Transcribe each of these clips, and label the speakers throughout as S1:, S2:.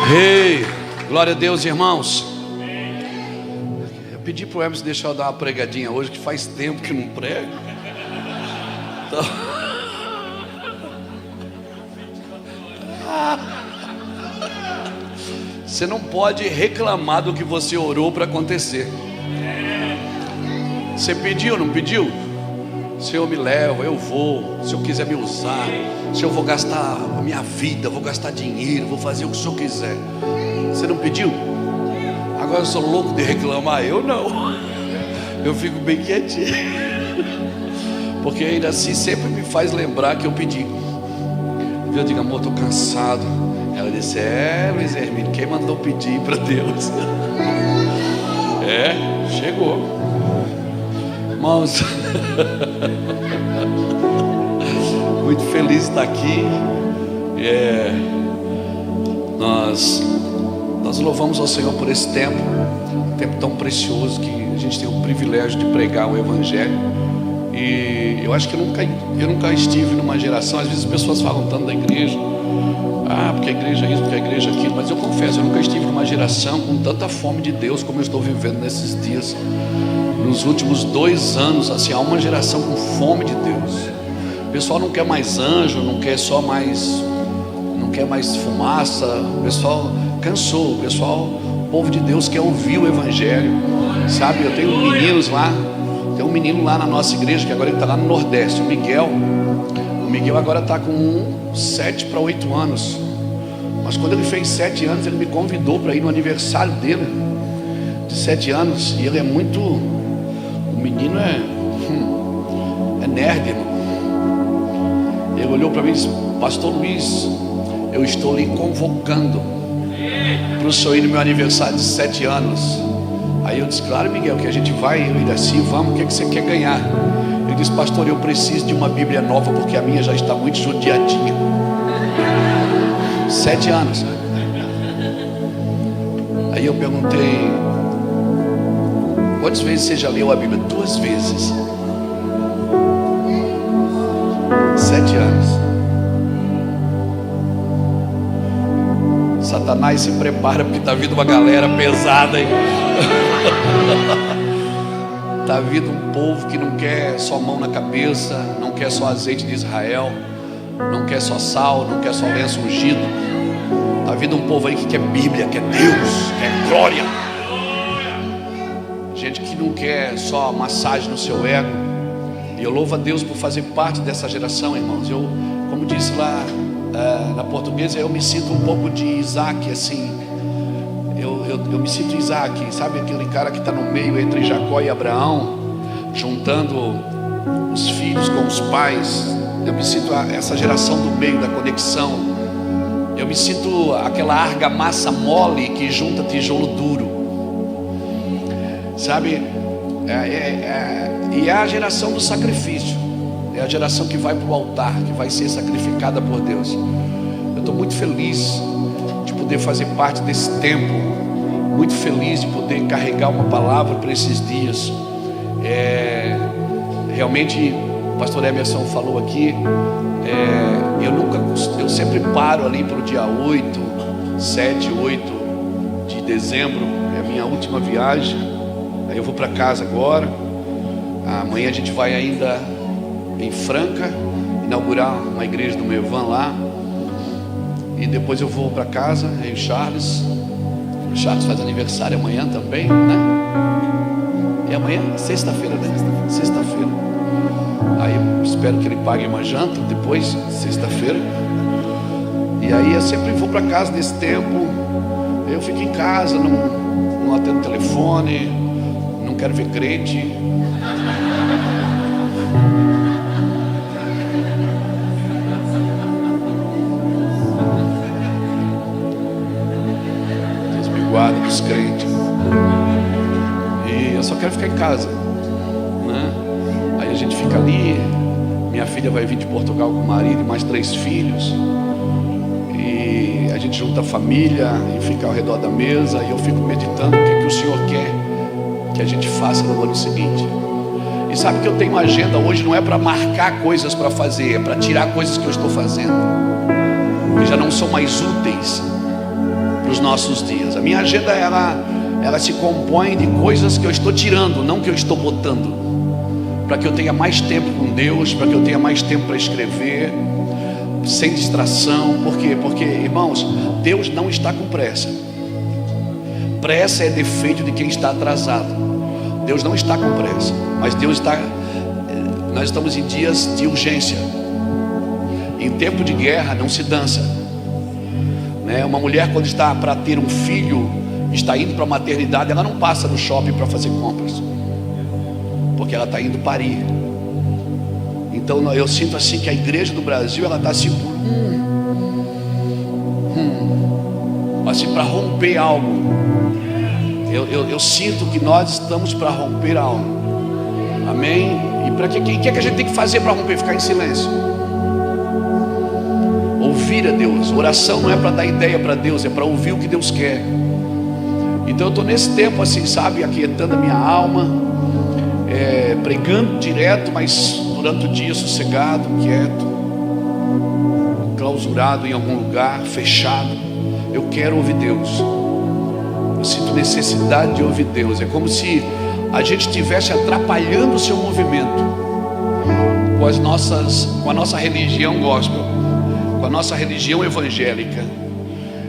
S1: Ei, glória a Deus, irmãos. Eu pedi para o Hermes deixar eu dar uma pregadinha hoje, que faz tempo que não prego. Então... Você não pode reclamar do que você orou para acontecer. Você pediu, não pediu? Senhor, me leva, eu vou. Se eu quiser me usar, se eu vou gastar a minha vida, vou gastar dinheiro, vou fazer o que o Senhor quiser. Você não pediu? Agora eu sou louco de reclamar. Eu não. Eu fico bem quietinho, porque ainda assim sempre me faz lembrar que eu pedi. Eu digo, amor, estou cansado. Ela disse, Luiz Hermínio, quem mandou pedir para Deus? Chegou. Irmãos, muito feliz de estar aqui. Nós louvamos ao Senhor por esse tempo, um tempo tão precioso que a gente tem o privilégio de pregar o Evangelho. E eu acho que eu nunca estive numa geração. Às vezes as pessoas falam tanto da igreja, porque a igreja é isso, porque a igreja é aquilo. Mas eu confesso, eu nunca estive numa geração com tanta fome de Deus como eu estou vivendo nesses dias. Nos últimos 2 anos, assim, há uma geração com fome de Deus. O pessoal não quer mais anjo, não quer mais fumaça. O pessoal cansou. O povo de Deus quer ouvir o Evangelho, sabe? Eu tenho meninos lá. Tem um menino lá na nossa igreja que agora ele está lá no Nordeste, o Miguel. O Miguel agora está com 7 para 8 anos. Mas quando ele fez 7 anos, ele me convidou para ir no aniversário dele, de 7 anos. E ele é muito... O menino é nerd, irmão. Ele olhou para mim e disse, Pastor Luiz, eu estou lhe convocando para o senhor ir no meu aniversário de 7 anos. Aí eu disse, claro, Miguel, que a gente vai. Eu disse, vamos, o que você quer ganhar? Ele disse, pastor, eu preciso de uma Bíblia nova, porque a minha já está muito judiadinha. 7 anos. Aí eu perguntei, quantas vezes você já leu a Bíblia? 2 vezes. 7 anos. Satanás se prepara, porque está vindo uma galera pesada aí. Está vindo um povo que não quer só mão na cabeça, não quer só azeite de Israel, não quer só sal, não quer só lenço ungido. Está vindo um povo aí que quer Bíblia, quer Deus, quer glória. Gente que não quer só massagem no seu ego. E eu louvo a Deus por fazer parte dessa geração, irmãos. Eu, como disse lá na portuguesa, eu me sinto um pouco de Isaac, assim. Eu me sinto Isaac, sabe aquele cara que está no meio entre Jacó e Abraão, juntando os filhos com os pais. Eu me sinto essa geração do meio da conexão. Eu me sinto aquela argamassa mole que junta tijolo duro, sabe? E é a geração do sacrifício. É a geração que vai para o altar, que vai ser sacrificada por Deus. Eu estou muito feliz de poder fazer parte desse tempo. Muito feliz de poder carregar uma palavra para esses dias. Realmente, o pastor Emerson falou aqui. Eu sempre paro ali para o dia 8, 7, 8 de dezembro. É a minha última viagem. Aí eu vou para casa agora. Amanhã a gente vai ainda em Franca inaugurar uma igreja do Mevan lá. E depois eu vou para casa em Charles. O Charles faz aniversário amanhã também, né? E amanhã, sexta-feira, né? Sexta-feira. Aí eu espero que ele pague uma janta depois, sexta-feira. E aí eu sempre vou para casa nesse tempo. Eu fico em casa, não atendo telefone, não quero ver crente. Deus me guarda dos crentes. E eu só quero ficar em casa, né? Aí a gente fica ali. Minha filha vai vir de Portugal com o marido e mais 3 filhos. E a gente junta a família e fica ao redor da mesa. E eu fico meditando o que o Senhor quer que a gente faça no ano seguinte. E sabe que eu tenho uma agenda hoje, não é para marcar coisas para fazer, é para tirar coisas que eu estou fazendo, que já não são mais úteis para os nossos dias. A minha agenda, ela se compõe de coisas que eu estou tirando, não que eu estou botando, para que eu tenha mais tempo com Deus, para que eu tenha mais tempo para escrever, sem distração. Por quê? Porque, irmãos, Deus não está com pressa. Pressa é defeito de quem está atrasado. Deus não está com pressa, mas nós estamos em dias de urgência. Em tempo de guerra não se dança, né? Uma mulher, quando está para ter um filho, está indo para a maternidade, ela não passa no shopping para fazer compras, porque ela está indo parir. Então eu sinto assim que a igreja do Brasil, ela está assim, assim, para romper algo. Eu sinto que nós estamos para romper algo. Amém? E para que a gente tem que fazer para romper? Ficar em silêncio, ouvir a Deus. Oração não é para dar ideia para Deus, é para ouvir o que Deus quer. Então eu estou nesse tempo assim, sabe, aquietando a minha alma, pregando direto, mas durante o dia sossegado, quieto, clausurado em algum lugar, fechado. Eu quero ouvir Deus. Eu sinto necessidade de ouvir Deus. É como se a gente estivesse atrapalhando o seu movimento com a nossa religião gospel, com a nossa religião evangélica.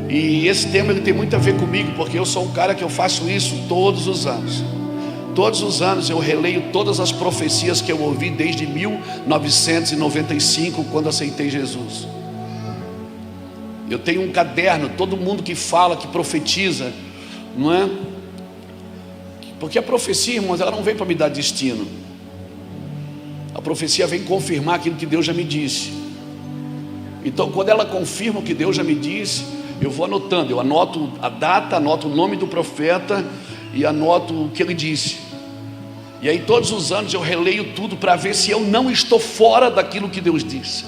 S1: E esse tema, ele tem muito a ver comigo, porque eu sou um cara que eu faço isso todos os anos. Todos os anos eu releio todas as profecias que eu ouvi desde 1995, quando aceitei Jesus. Eu tenho um caderno, todo mundo que fala, que profetiza, não é? Porque a profecia, irmãos, ela não vem para me dar destino. A profecia vem confirmar aquilo que Deus já me disse. Então, quando ela confirma o que Deus já me disse, eu vou anotando. Eu anoto a data, anoto o nome do profeta e anoto o que ele disse. E aí todos os anos eu releio tudo para ver se eu não estou fora daquilo que Deus disse.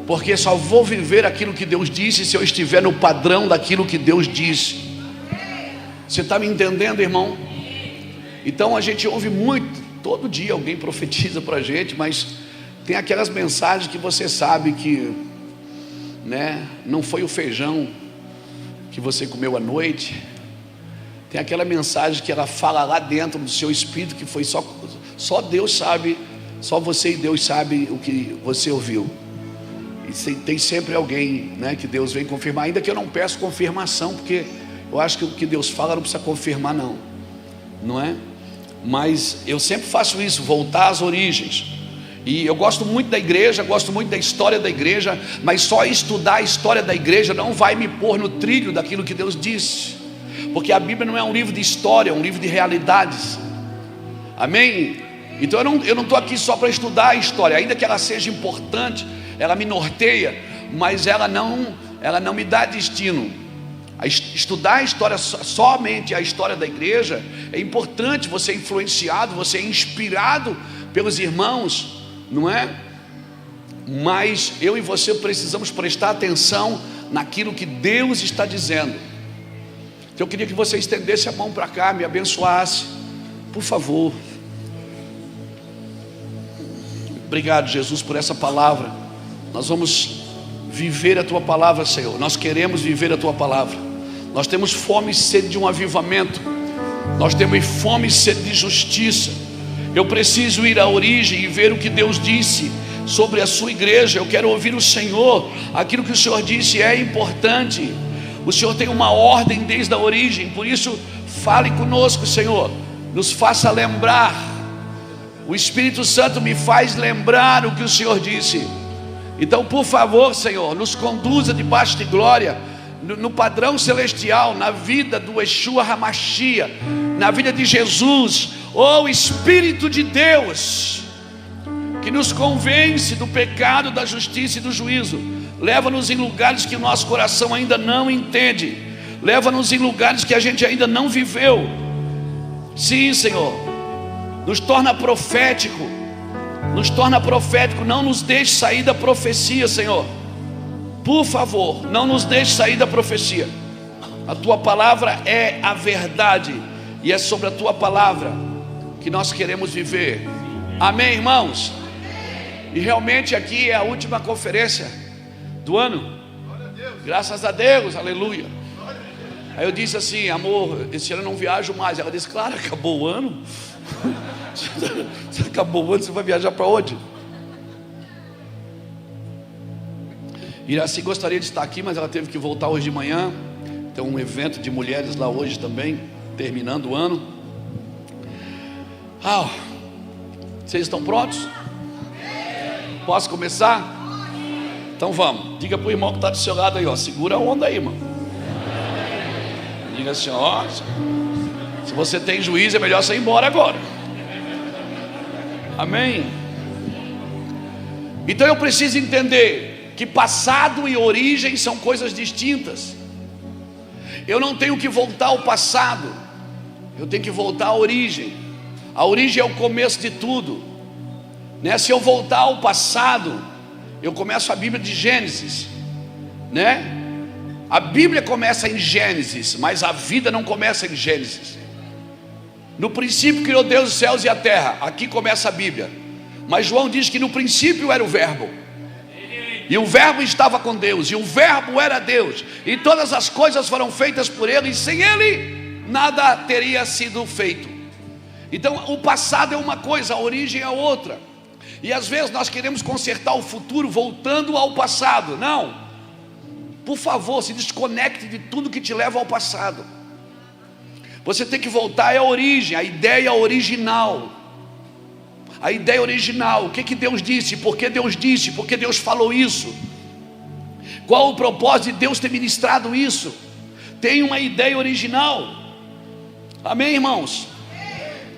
S1: Porque só vou viver aquilo que Deus disse se eu estiver no padrão daquilo que Deus disse. Você está me entendendo, irmão? Então a gente ouve muito, todo dia alguém profetiza para a gente, mas tem aquelas mensagens que você sabe que, né, não foi o feijão que você comeu à noite. Tem aquela mensagem que ela fala lá dentro do seu espírito, que foi só Deus sabe, só você e Deus sabe o que você ouviu. E tem sempre alguém, né, que Deus vem confirmar, ainda que eu não peço confirmação, porque eu acho que o que Deus fala não precisa confirmar, não é? Mas eu sempre faço isso, voltar às origens. E eu gosto muito da igreja, gosto muito da história da igreja, mas só estudar a história da igreja não vai me pôr no trilho daquilo que Deus disse, porque a Bíblia não é um livro de história, é um livro de realidades. Amém? Então eu não estou aqui só para estudar a história, ainda que ela seja importante, ela me norteia, mas ela não me dá destino. Estudar a história, somente a história da igreja, é importante. Você é influenciado, você é inspirado pelos irmãos, não é? Mas eu e você precisamos prestar atenção naquilo que Deus está dizendo. Então eu queria que você estendesse a mão para cá, me abençoasse, por favor. Obrigado, Jesus, por essa palavra. Nós vamos viver a tua palavra, Senhor. Nós queremos viver a tua palavra. Nós temos fome e sede de um avivamento. Nós temos fome e sede de justiça. Eu preciso ir à origem e ver o que Deus disse sobre a sua igreja. Eu quero ouvir o Senhor. Aquilo que o Senhor disse é importante. O Senhor tem uma ordem desde a origem. Por isso, fale conosco, Senhor. Nos faça lembrar. O Espírito Santo me faz lembrar o que o Senhor disse. Então, por favor, Senhor, nos conduza debaixo de glória, no padrão celestial, na vida do Yeshua HaMashiach, na vida de Jesus. Oh Espírito de Deus, que nos convence do pecado, da justiça e do juízo. Leva-nos em lugares que o nosso coração ainda não entende. Leva-nos em lugares que a gente ainda não viveu. Sim, Senhor, nos torna profético. Nos torna profético. Não nos deixe sair da profecia, Senhor. Por favor, não nos deixe sair da profecia. A tua palavra é a verdade, e é sobre a tua palavra que nós queremos viver. Amém, irmãos? E realmente aqui é a última conferência do ano. Graças a Deus, aleluia. Aí eu disse assim: amor, esse ano eu não viajo mais. Ela disse: claro, acabou o ano. Se acabou o ano, você vai viajar para onde? Iraci gostaria de estar aqui, mas ela teve que voltar hoje de manhã. Tem um evento de mulheres lá hoje também, terminando o ano. Vocês estão prontos? Posso começar? Então vamos. Diga para o irmão que está do seu lado aí, ó, segura a onda aí, irmão. Diga assim: ó, se você tem juízo, é melhor você ir embora agora. Amém? Então eu preciso entender que passado e origem são coisas distintas. Eu não tenho que voltar ao passado, eu tenho que voltar à origem. A origem é o começo de tudo, né? Se eu voltar ao passado, eu começo a Bíblia de Gênesis, né? A Bíblia começa em Gênesis, mas a vida não começa em Gênesis. No princípio criou Deus os céus e a terra. Aqui começa a Bíblia. Mas João diz que no princípio era o verbo, e o verbo estava com Deus, e o verbo era Deus, e todas as coisas foram feitas por ele, e sem ele nada teria sido feito. Então o passado é uma coisa, a origem é outra. E às vezes nós queremos consertar o futuro voltando ao passado. Não, por favor, se desconecte de tudo que te leva ao passado. Você tem que voltar à origem, a ideia original. A ideia original, o que Deus disse, por que Deus disse, por que Deus falou isso, qual o propósito de Deus ter ministrado isso. Tem uma ideia original. Amém, irmãos?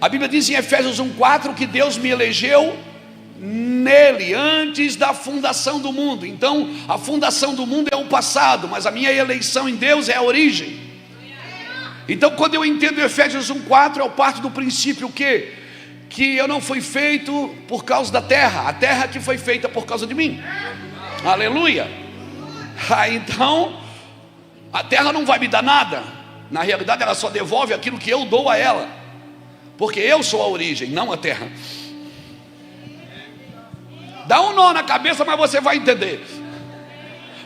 S1: A Bíblia diz em Efésios 1:4 que Deus me elegeu nele, antes da fundação do mundo. Então a fundação do mundo é o passado, mas a minha eleição em Deus é a origem. Então quando eu entendo Efésios 1:4, eu parto do princípio que eu não fui feito por causa da terra, a terra que foi feita por causa de mim. Aleluia. Então a terra não vai me dar nada. Na realidade ela só devolve aquilo que eu dou a ela, porque eu sou a origem, não a terra. Dá um nó na cabeça, mas você vai entender.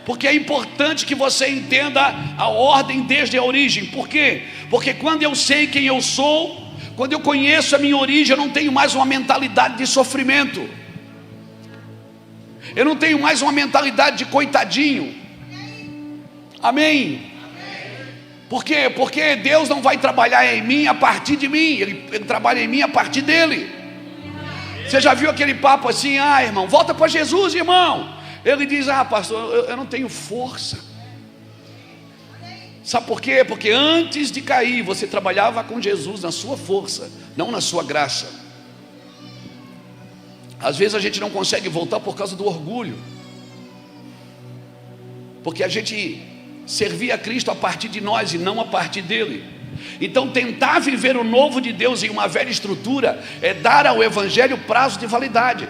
S1: Porque é importante que você entenda a ordem desde a origem. Por quê? Porque quando eu sei quem eu sou, quando eu conheço a minha origem, eu não tenho mais uma mentalidade de sofrimento. Eu não tenho mais uma mentalidade de coitadinho. Amém? Por quê? Porque Deus não vai trabalhar em mim a partir de mim, Ele trabalha em mim a partir dEle. Você já viu aquele papo assim: irmão, volta para Jesus, irmão. Ele diz: pastor, eu não tenho força. Sabe por quê? Porque antes de cair, você trabalhava com Jesus na sua força, não na sua graça. Às vezes a gente não consegue voltar por causa do orgulho, porque a gente servia a Cristo a partir de nós e não a partir dele. Então tentar viver o novo de Deus em uma velha estrutura é dar ao evangelho prazo de validade.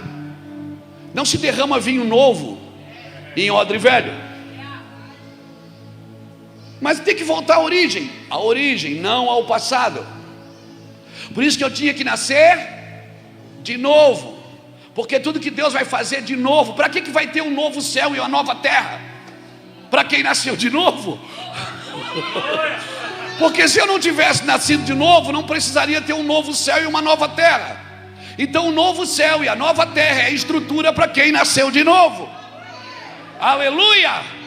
S1: Não se derrama vinho novo em odre velho. Mas tem que voltar à origem, não ao passado. Por isso que eu tinha que nascer de novo, porque tudo que Deus vai fazer de novo, para que vai ter um novo céu e uma nova terra? Para quem nasceu de novo. Porque se eu não tivesse nascido de novo, não precisaria ter um novo céu e uma nova terra. Então o novo céu e a nova terra é a estrutura para quem nasceu de novo. Aleluia!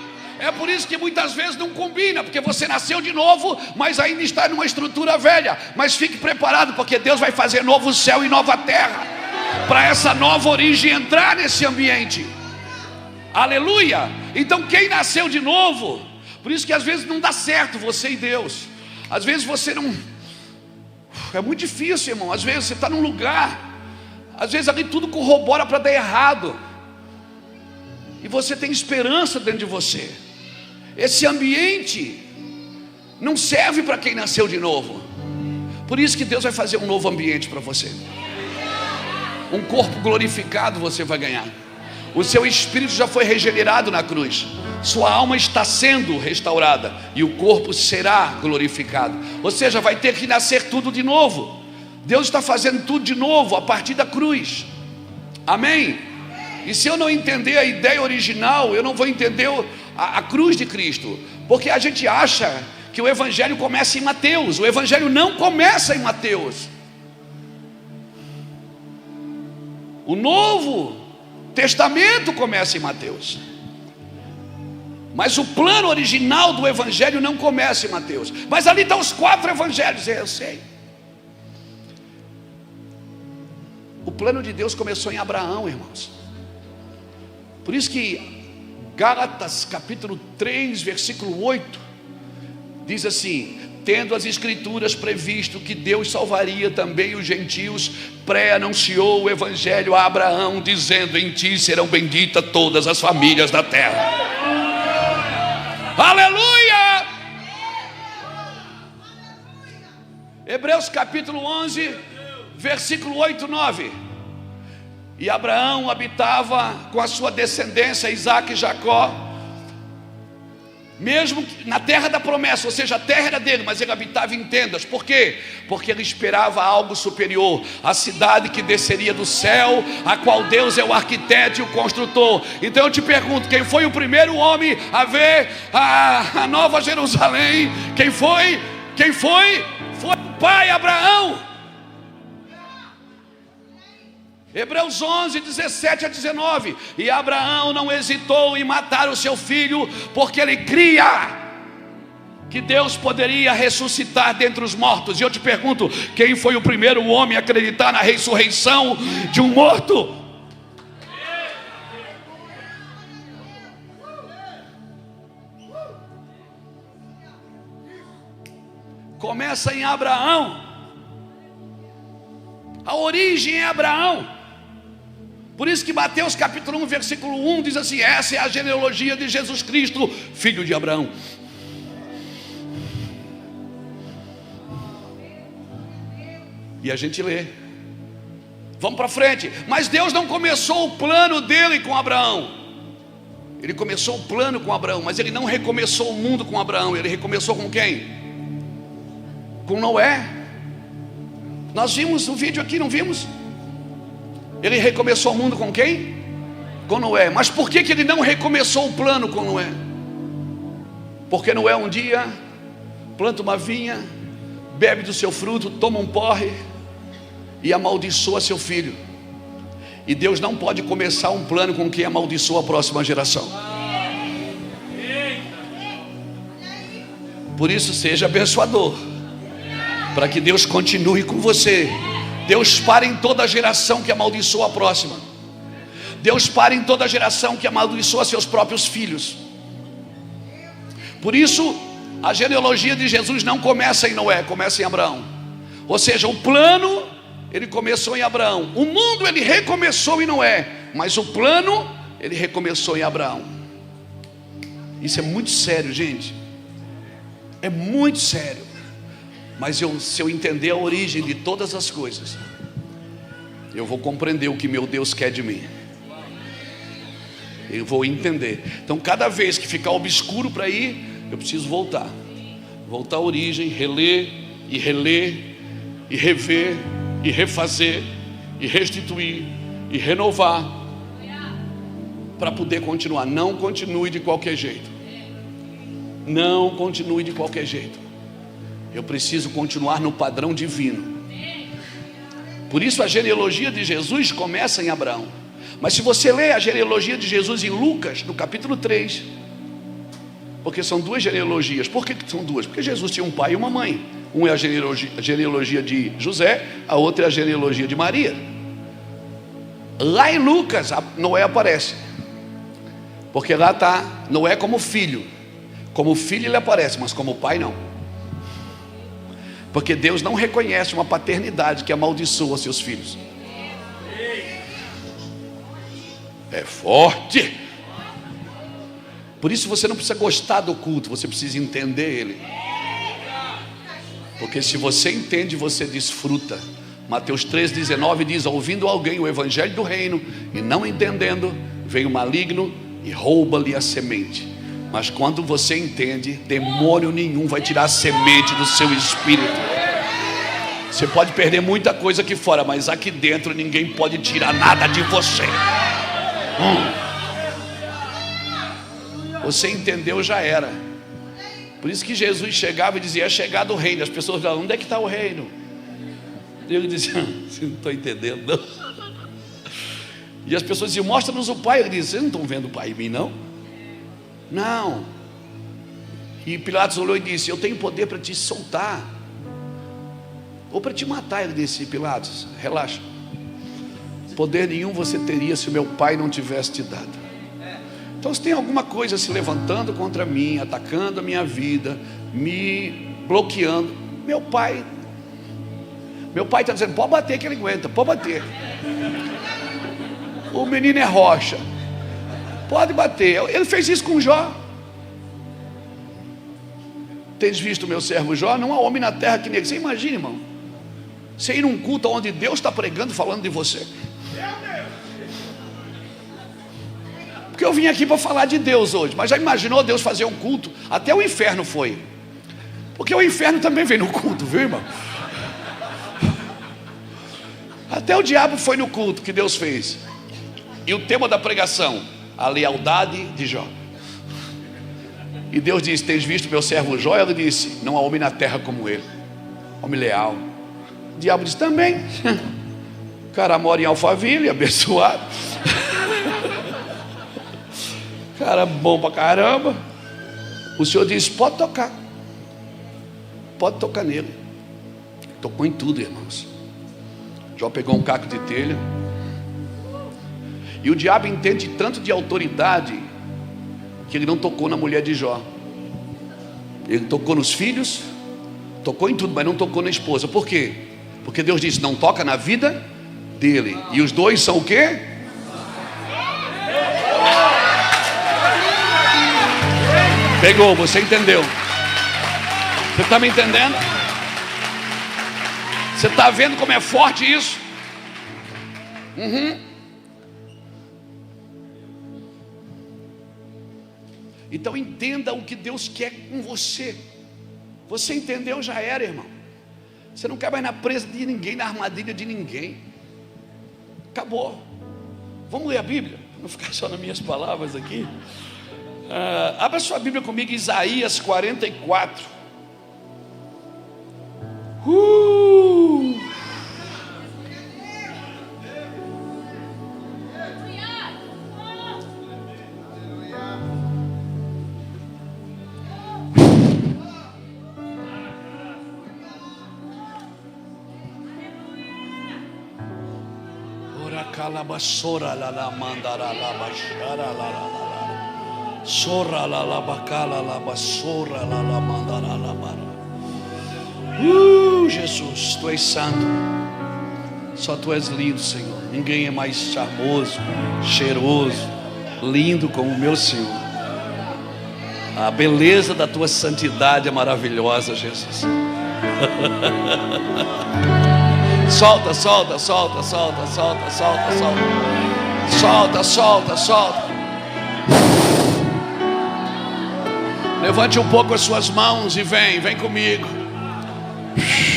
S1: É por isso que muitas vezes não combina, porque você nasceu de novo, mas ainda está numa estrutura velha. Mas fique preparado, porque Deus vai fazer novo céu e nova terra, para essa nova origem entrar nesse ambiente. Aleluia! Então quem nasceu de novo, por isso que às vezes não dá certo você e Deus. Às vezes você não... É muito difícil, irmão. Às vezes você está num lugar, às vezes ali tudo corrobora para dar errado, e você tem esperança dentro de você. Esse ambiente não serve para quem nasceu de novo. Por isso que Deus vai fazer um novo ambiente para você. Um corpo glorificado você vai ganhar. O seu espírito já foi regenerado na cruz. Sua alma está sendo restaurada e o corpo será glorificado. Ou seja, vai ter que nascer tudo de novo. Deus está fazendo tudo de novo a partir da cruz. Amém? E se eu não entender a ideia original, eu não vou entender a cruz de Cristo. Porque a gente acha que o Evangelho começa em Mateus. O Evangelho não começa em Mateus. O Novo Testamento começa em Mateus. Mas o plano original do Evangelho não começa em Mateus. Mas ali estão os 4 Evangelhos, eu sei. O plano de Deus começou em Abraão, irmãos. Por isso que Gálatas capítulo 3, versículo 8 diz assim: tendo as escrituras previsto que Deus salvaria também os gentios, pré-anunciou o evangelho a Abraão, dizendo: em ti serão benditas todas as famílias da terra. Aleluia! Hebreus capítulo 11, versículo 8 e 9. E Abraão habitava com a sua descendência, Isaque e Jacó, mesmo na terra da promessa, ou seja, a terra era dele, mas ele habitava em tendas. Por quê? Porque ele esperava algo superior, a cidade que desceria do céu, a qual Deus é o arquiteto e o construtor. Então eu te pergunto, quem foi o primeiro homem a ver a Nova Jerusalém? Quem foi? Foi o pai Abraão. Hebreus 11, 17 a 19. E Abraão não hesitou em matar o seu filho, porque ele cria que Deus poderia ressuscitar dentre os mortos. E eu te pergunto, quem foi o primeiro homem a acreditar na ressurreição de um morto? Começa em Abraão. A origem é Abraão. Por isso que Mateus capítulo 1, versículo 1 diz assim: essa é a genealogia de Jesus Cristo, filho de Abraão. E a gente lê. Vamos para frente. Mas Deus não começou o plano dele com Abraão. Ele começou o plano com Abraão, mas ele não recomeçou o mundo com Abraão. Ele recomeçou com quem? Com Noé. Nós vimos o vídeo aqui, não vimos? Ele recomeçou o mundo com quem? Com Noé. Mas por que ele não recomeçou o plano com Noé? Porque Noé um dia planta uma vinha, bebe do seu fruto, toma um porre e amaldiçoa seu filho. E Deus não pode começar um plano com quem amaldiçoa a próxima geração. Por isso, seja abençoador, para que Deus continue com você. Deus para em toda geração que amaldiçoa a próxima. Deus para em toda geração que amaldiçoa seus próprios filhos. Por isso, a genealogia de Jesus não começa em Noé, começa em Abraão. Ou seja, o plano, ele começou em Abraão. O mundo, ele recomeçou em Noé, mas o plano, ele recomeçou em Abraão. Isso é muito sério, gente. É muito sério. Mas se eu entender a origem de todas as coisas, eu vou compreender o que meu Deus quer de mim. Eu vou entender. Então cada vez que ficar obscuro para ir, eu preciso voltar à origem, reler, e rever, e refazer, e restituir, e renovar, para poder continuar. Não continue de qualquer jeito. Não continue de qualquer jeito. Eu preciso continuar no padrão divino. Por isso a genealogia de Jesus começa em Abraão. Mas se você ler a genealogia de Jesus em Lucas, no capítulo 3, porque são duas genealogias. Por que são duas? Porque Jesus tinha um pai e uma mãe. Um é a genealogia de José, a outra é a genealogia de Maria. Lá em Lucas, Noé aparece. Porque lá está Noé como filho. Como filho ele aparece, mas como pai não. Porque Deus não reconhece uma paternidade que amaldiçoa seus filhos. É forte. Por isso você não precisa gostar do culto, você precisa entender ele. Porque se você entende, você desfruta. Mateus 3,19 diz: ouvindo alguém o evangelho do reino e não entendendo, vem o maligno e rouba-lhe a semente. Mas quando você entende, demônio nenhum vai tirar a semente do seu espírito. Você pode perder muita coisa aqui fora, mas aqui dentro ninguém pode tirar nada de você. Você entendeu, já era. Por isso que Jesus chegava e dizia: é chegado o reino. As pessoas falavam: onde é que está o reino? Ele dizia: não estou entendendo não. E as pessoas diziam: mostra-nos o Pai. Ele dizia: vocês não estão vendo o Pai em mim não? Não. E Pilatos olhou e disse: eu tenho poder para te soltar ou para te matar. Ele disse: Pilatos, relaxa, poder nenhum você teria se o meu Pai não tivesse te dado. Então se tem alguma coisa se levantando contra mim, atacando a minha vida, me bloqueando, meu Pai está dizendo: pode bater que ele aguenta, pode bater. O menino é rocha, pode bater. Ele fez isso com Jó. Tens visto o meu servo Jó? Não há homem na terra que negue. Você imagina, irmão, você ir num culto onde Deus está pregando, falando de você. Porque eu vim aqui para falar de Deus hoje, mas já imaginou Deus fazer um culto? Até o inferno foi, porque o inferno também vem no culto, viu, irmão? Até o diabo foi no culto que Deus fez. E o tema da pregação: a lealdade de Jó. E Deus disse: tens visto meu servo Jó? Ele disse: não há homem na terra como ele, homem leal. O diabo disse: também. O cara mora em Alphaville, abençoado. Cara bom pra caramba. O Senhor disse: pode tocar nele. Tocou em tudo, irmãos. Jó pegou um caco de telha. E o diabo entende tanto de autoridade que ele não tocou na mulher de Jó. Ele tocou nos filhos, tocou em tudo, mas não tocou na esposa. Por quê? Porque Deus disse: não toca na vida dele. E os dois são o quê? Pegou, você entendeu? Você está me entendendo? Você está vendo como é forte isso? Então entenda o que Deus quer com você. Você entendeu, já era, irmão. Você não quer mais na presa de ninguém, na armadilha de ninguém. Acabou. Vamos ler a Bíblia, para não ficar só nas minhas palavras aqui. Abra sua Bíblia comigo, Isaías 44. Calabassora la la mandara la bashara la la la sora la la bacala la bassora la la mandara la bara. Jesus, tu és santo. Só tu és lindo, Senhor. Ninguém é mais charmoso, cheiroso, lindo como o meu Senhor. A beleza da tua santidade é maravilhosa, Jesus. Solta, solta, solta, solta, solta, solta, solta. Solta, solta, solta. Levante um pouco as suas mãos e vem comigo.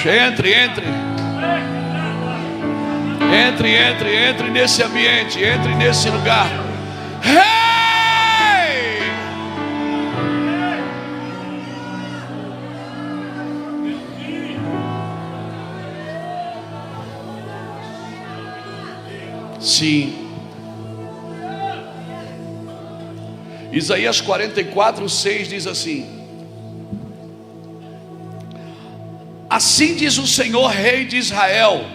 S1: Entre nesse ambiente, entre nesse lugar. Sim. Isaías 44, 6 diz assim: assim diz o Senhor, Rei de Israel,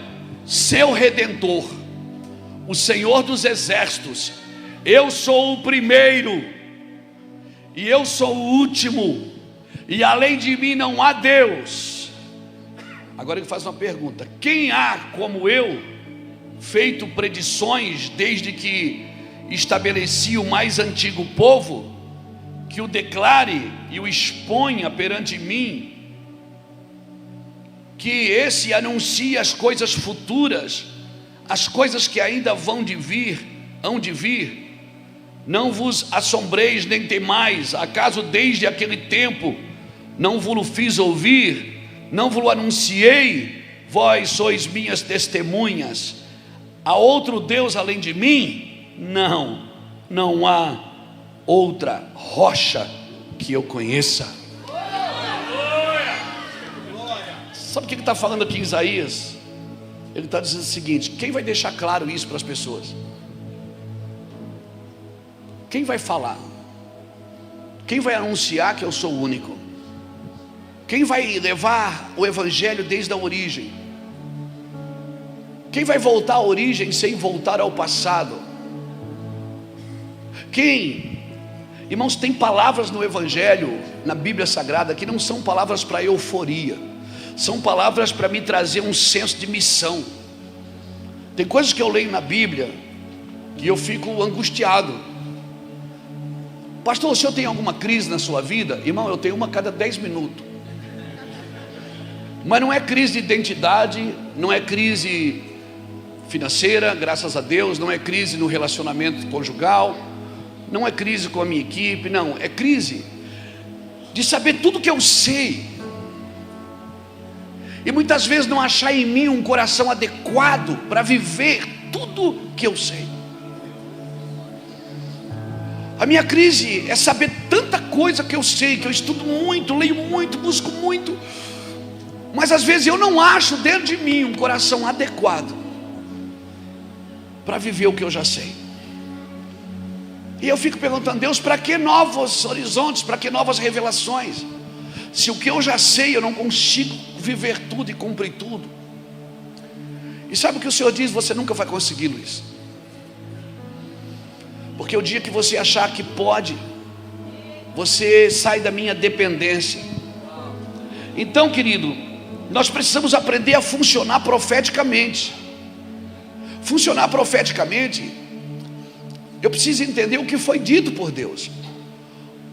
S1: seu Redentor, o Senhor dos exércitos: eu sou o primeiro e eu sou o último, e além de mim não há Deus. Agora ele faz uma pergunta: quem há como eu, feito predições desde que estabeleci o mais antigo povo, que o declare e o exponha perante mim, que esse anuncie as coisas futuras, as coisas que ainda hão de vir. Não vos assombreis nem temais, acaso desde aquele tempo não vos fiz ouvir, não vos anunciei? Vós sois minhas testemunhas. Há outro Deus além de mim? Não. não há outra rocha que eu conheça. Sabe o que ele está falando aqui em Isaías? Ele está dizendo o seguinte: quem vai deixar claro isso para as pessoas? Quem vai falar? Quem vai anunciar que eu sou o único? Quem vai levar o evangelho desde a origem? Quem vai voltar à origem sem voltar ao passado? Quem? Irmãos, tem palavras no evangelho, na Bíblia Sagrada, que não são palavras para euforia, são palavras para me trazer um senso de missão. Tem coisas que eu leio na Bíblia que eu fico angustiado. Pastor, o senhor tem alguma crise na sua vida? Irmão, eu tenho uma a cada 10 minutos. Mas não é crise de identidade, não é crise financeira, graças a Deus, não é crise no relacionamento conjugal, não é crise com a minha equipe, não, é crise de saber tudo que eu sei e muitas vezes não achar em mim um coração adequado para viver tudo que eu sei. A minha crise é saber tanta coisa que eu sei, que eu estudo muito, leio muito, busco muito, mas às vezes eu não acho dentro de mim um coração adequado para viver o que eu já sei. E eu fico perguntando: Deus, para que novos horizontes, para que novas revelações, se o que eu já sei eu não consigo viver tudo e cumprir tudo? E sabe o que o Senhor diz? Você nunca vai conseguir, Luiz, porque o dia que você achar que pode, você sai da minha dependência. Então, querido, nós precisamos aprender a funcionar profeticamente. Funcionar profeticamente, eu preciso entender o que foi dito por Deus.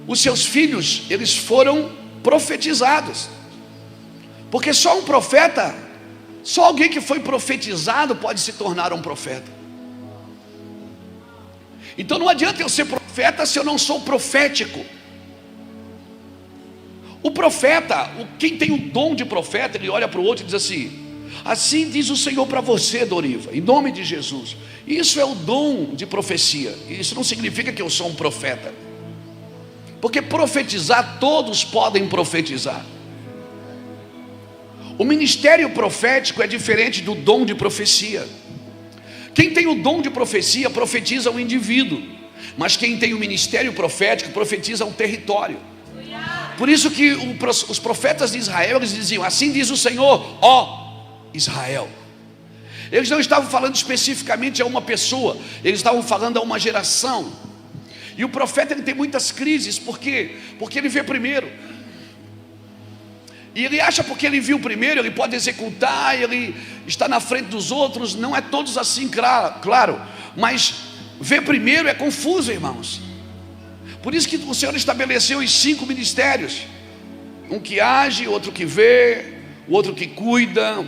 S1: Os seus filhos, eles foram profetizados, porque só um profeta, só alguém que foi profetizado pode se tornar um profeta. Então não adianta eu ser profeta se eu não sou profético. O profeta, quem tem o dom de profeta, ele olha para o outro e diz assim: assim diz o Senhor para você, Doriva, em nome de Jesus. Isso é o dom de profecia. Isso não significa que eu sou um profeta, porque profetizar, todos podem profetizar. O ministério profético é diferente do dom de profecia. Quem tem o dom de profecia profetiza um indivíduo, mas quem tem o ministério profético profetiza um território. Por isso que os profetas de Israel, eles diziam: assim diz o Senhor, ó Israel. Eles não estavam falando especificamente a uma pessoa, eles estavam falando a uma geração. E o profeta, ele tem muitas crises. Por quê? Porque ele vê primeiro, e ele acha, porque ele viu primeiro, ele pode executar, ele está na frente dos outros. Não é todos assim, claro, mas ver primeiro é confuso, irmãos. Por isso que o Senhor estabeleceu os 5 ministérios: um que age, outro que vê, o outro que cuida,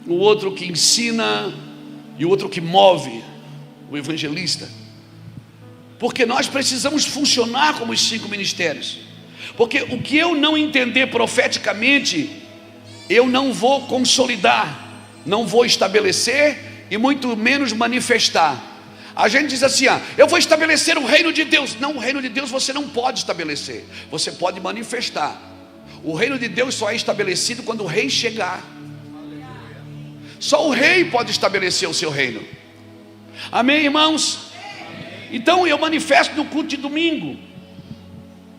S1: o outro que ensina e o outro que move, o evangelista. Porque nós precisamos funcionar como os 5 ministérios. Porque o que eu não entender profeticamente, eu não vou consolidar, não vou estabelecer e muito menos manifestar. A gente diz assim: eu vou estabelecer o reino de Deus. Não, o reino de Deus você não pode estabelecer, você pode manifestar. O reino de Deus só é estabelecido quando o rei chegar. Só o rei pode estabelecer o seu reino. Amém, irmãos? Então eu manifesto no culto de domingo,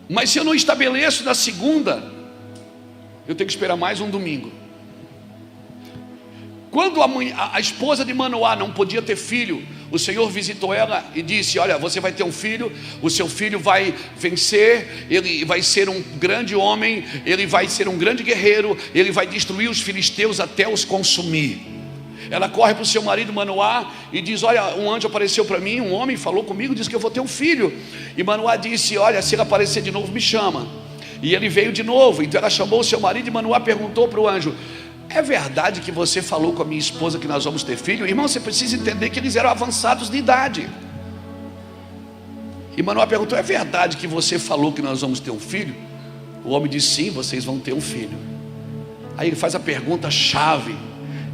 S1: mas se eu não estabeleço na segunda, eu tenho que esperar mais um domingo. Quando a esposa de Manoá não podia ter filho, o Senhor visitou ela e disse: olha, você vai ter um filho, o seu filho vai vencer, ele vai ser um grande homem, ele vai ser um grande guerreiro, ele vai destruir os filisteus até os consumir. Ela corre para o seu marido Manoá e diz: olha, um anjo apareceu para mim, um homem falou comigo, disse que eu vou ter um filho. E Manoá disse: olha, se ele aparecer de novo, me chama. E ele veio de novo. Então ela chamou o seu marido e Manoá perguntou para o anjo: é verdade que você falou com a minha esposa que nós vamos ter filho? Irmão, você precisa entender que eles eram avançados de idade. E Manoá perguntou: é verdade que você falou que nós vamos ter um filho? O homem disse: sim, vocês vão ter um filho. Aí ele faz a pergunta chave.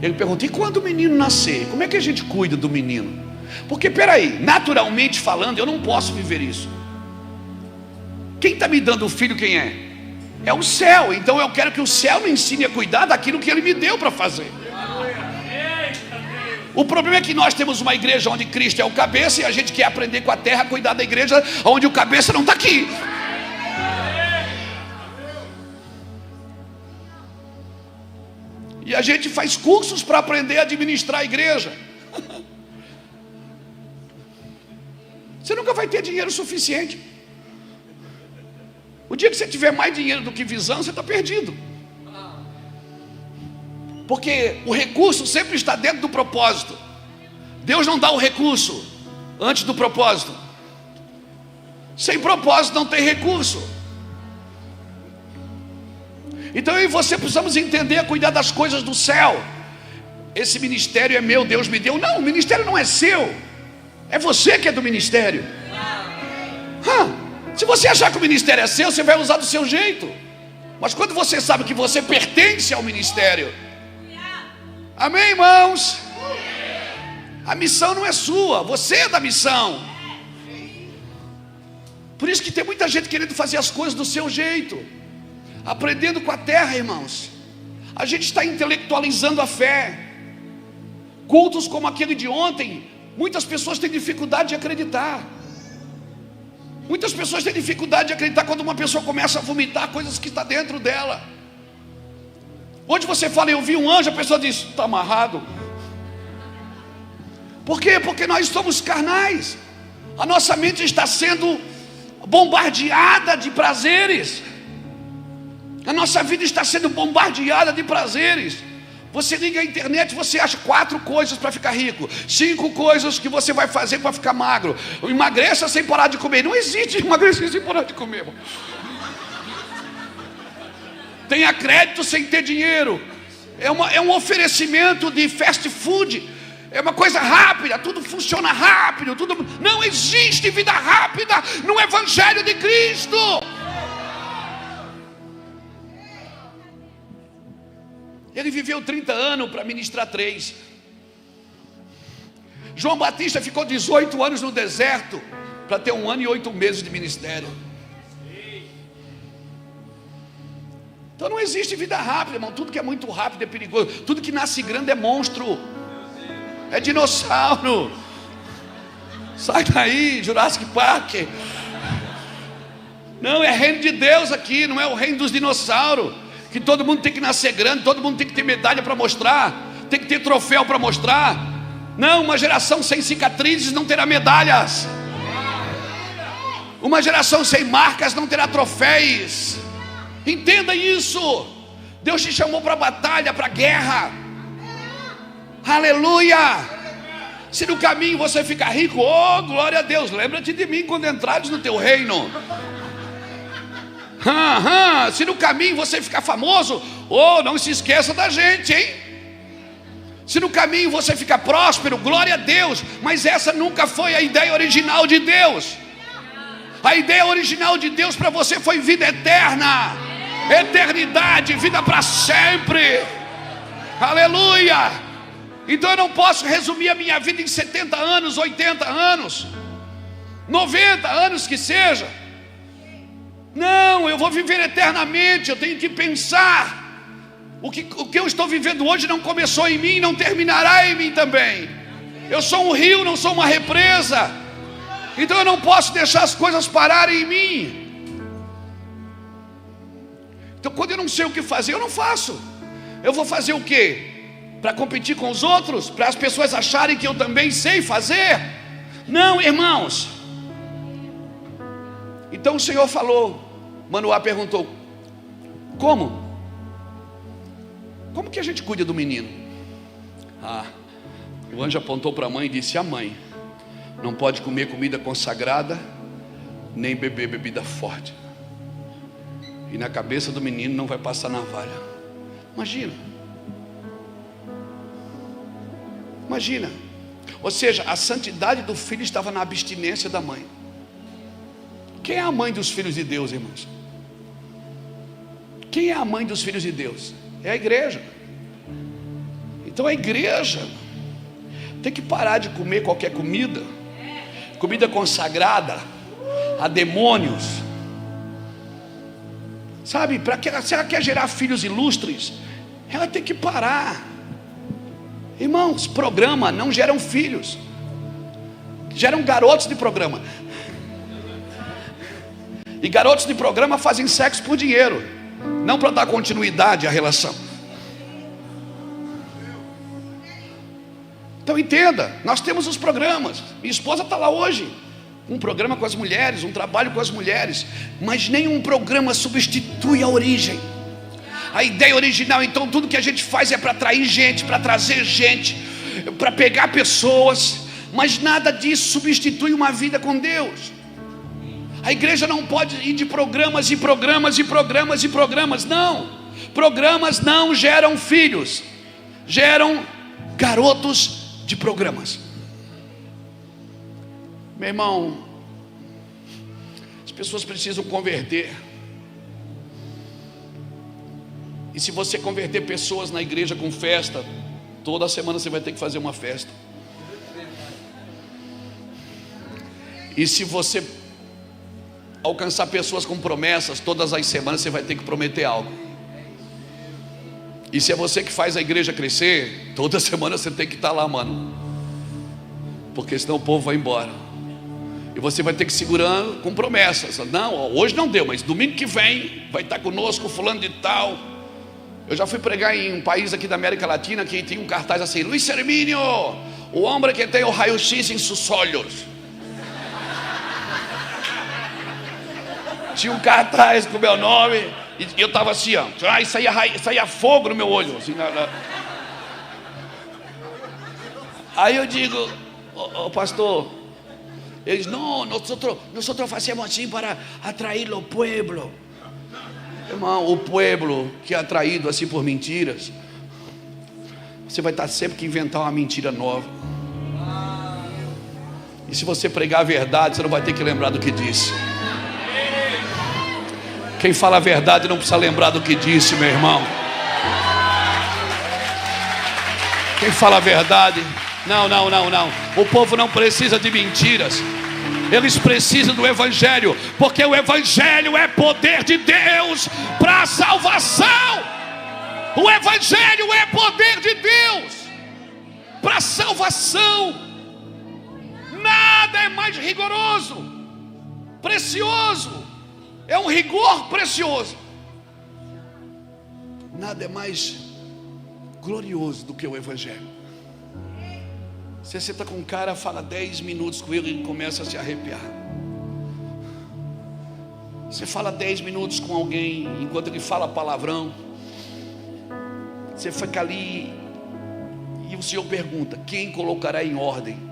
S1: Ele pergunta: e quando o menino nascer, como é que a gente cuida do menino? Porque peraí, naturalmente falando, eu não posso viver isso. Quem está me dando o filho quem é? É o céu. Então eu quero que o céu me ensine a cuidar daquilo que ele me deu para fazer. O problema é que nós temos uma igreja onde Cristo é o cabeça, e a gente quer aprender com a terra a cuidar da igreja onde o cabeça não está aqui. E a gente faz cursos para aprender a administrar a igreja. Você nunca vai ter dinheiro suficiente. O dia que você tiver mais dinheiro do que visão, você está perdido. Porque o recurso sempre está dentro do propósito. Deus não dá o recurso antes do propósito. Sem propósito não tem recurso. Então eu e você precisamos entender, cuidar das coisas do céu. Esse ministério é meu, Deus me deu. Não, o ministério não é seu. É você que é do ministério. Se você achar que o ministério é seu, você vai usar do seu jeito. Mas quando você sabe que você pertence ao ministério, amém, irmãos? A missão não é sua, você é da missão. Por isso que tem muita gente querendo fazer as coisas do seu jeito, aprendendo com a terra, irmãos. A gente está intelectualizando a fé. Cultos como aquele de ontem, muitas pessoas têm dificuldade de acreditar. Muitas pessoas têm dificuldade de acreditar quando uma pessoa começa a vomitar coisas que está dentro dela. Onde você fala, eu vi um anjo, a pessoa diz, está amarrado. Por quê? Porque nós somos carnais. A nossa mente está sendo bombardeada de prazeres. A nossa vida está sendo bombardeada de prazeres. Você liga a internet, você acha 4 coisas para ficar rico, 5 coisas que você vai fazer para ficar magro. Emagreça sem parar de comer. Não existe emagrecer sem parar de comer, irmão. Tenha crédito sem ter dinheiro. É um oferecimento de fast food. É uma coisa rápida, tudo funciona rápido, não existe vida rápida no Evangelho de Cristo. Ele viveu 30 anos para ministrar 3. João Batista ficou 18 anos no deserto para ter 1 ano e 8 meses de ministério. Então não existe vida rápida, irmão. Tudo que é muito rápido é perigoso. Tudo que nasce grande é monstro. É dinossauro. Sai daí, Jurassic Park. Não, é reino de Deus aqui, não é o reino dos dinossauros. Que todo mundo tem que nascer grande, todo mundo tem que ter medalha para mostrar, tem que ter troféu para mostrar. Não, uma geração sem cicatrizes não terá medalhas. Uma geração sem marcas não terá troféus. Entenda isso. Deus te chamou para a batalha, para a guerra. Aleluia. Se no caminho você ficar rico, oh glória a Deus, lembra-te de mim quando entrares no teu reino. Se no caminho você ficar famoso, oh, não se esqueça da gente, hein? Se no caminho você ficar próspero, glória a Deus. Mas essa nunca foi a ideia original de Deus. A ideia original de Deus para você foi vida eterna, eternidade, vida para sempre. Aleluia. Então eu não posso resumir a minha vida em 70 anos, 80 anos, 90 anos que seja. Não, eu vou viver eternamente. Eu tenho que pensar. O que eu estou vivendo hoje não começou em mim, não terminará em mim também. Eu sou um rio, não sou uma represa. Então eu não posso deixar as coisas pararem em mim. Então quando eu não sei o que fazer, eu não faço. Eu vou fazer o quê? Para competir com os outros? Para as pessoas acharem que eu também sei fazer? Não, irmãos. Então o Senhor falou, Manoá perguntou, como que a gente cuida do menino? O anjo apontou para a mãe e disse, a mãe não pode comer comida consagrada, nem beber bebida forte, e na cabeça do menino não vai passar navalha. Imagina, ou seja, a santidade do filho estava na abstinência da mãe. Quem é a mãe dos filhos de Deus, irmãos? Quem é a mãe dos filhos de Deus? É a igreja. Então a igreja tem que parar de comer qualquer comida consagrada a demônios. Sabe, se ela quer gerar filhos ilustres, ela tem que parar. Irmãos, programa não geram filhos, geram garotos de programa. E garotos de programa fazem sexo por dinheiro, não para dar continuidade à relação. Então entenda, nós temos os programas. Minha esposa está lá hoje, um programa com as mulheres, um trabalho com as mulheres, mas nenhum programa substitui a origem, a ideia original. Então tudo que a gente faz é para atrair gente, para trazer gente, para pegar pessoas, mas nada disso substitui uma vida com Deus. A igreja não pode ir de programas e programas e programas e programas. Não, programas não geram filhos, geram garotos de programas. Meu irmão, as pessoas precisam converter. E se você converter pessoas na igreja com festa, toda semana você vai ter que fazer uma festa. E se você alcançar pessoas com promessas, todas as semanas você vai ter que prometer algo. E se é você que faz a igreja crescer, toda semana você tem que estar lá, mano, porque senão o povo vai embora. E você vai ter que segurar com promessas. Não, hoje não deu, mas domingo que vem vai estar conosco fulano de tal. Eu já fui pregar em um país aqui da América Latina que tinha um cartaz assim: Luiz Hermínio, o homem que tem o raio-x em seus olhos. Tinha um cartaz com o meu nome, e eu estava assim, ó, saía fogo no meu olho assim, Aí eu digo: ô pastor, eles: não, nós fazemos assim para atrair o pueblo. Irmão, o pueblo que é atraído assim por mentiras, você vai estar sempre que inventar uma mentira nova. E se você pregar a verdade, você não vai ter que lembrar do que disse. Quem fala a verdade não precisa lembrar do que disse, meu irmão. Quem fala a verdade, não. O povo não precisa de mentiras. Eles precisam do Evangelho, porque o Evangelho é poder de Deus para a salvação. O Evangelho é poder de Deus para a salvação. Nada é mais rigoroso, precioso. É um rigor precioso. Nada é mais glorioso do que o Evangelho. Você senta com um cara, fala 10 minutos com ele e começa a se arrepiar. Você fala 10 minutos com alguém, enquanto ele fala palavrão, você fica ali e o Senhor pergunta: quem colocará em ordem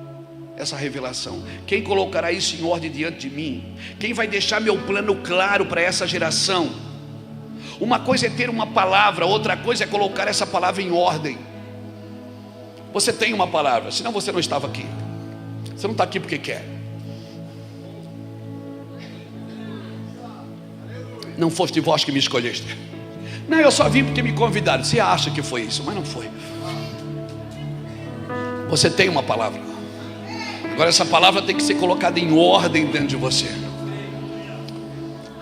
S1: essa revelação? Quem colocará isso em ordem diante de mim? Quem vai deixar meu plano claro para essa geração? Uma coisa é ter uma palavra, outra coisa é colocar essa palavra em ordem. Você tem uma palavra, senão você não estava aqui. Você não está aqui porque quer. Não foste vós que me escolheste. Não, eu só vim porque me convidaram. Você acha que foi isso, mas não foi. Você tem uma palavra. Agora essa palavra tem que ser colocada em ordem dentro de você.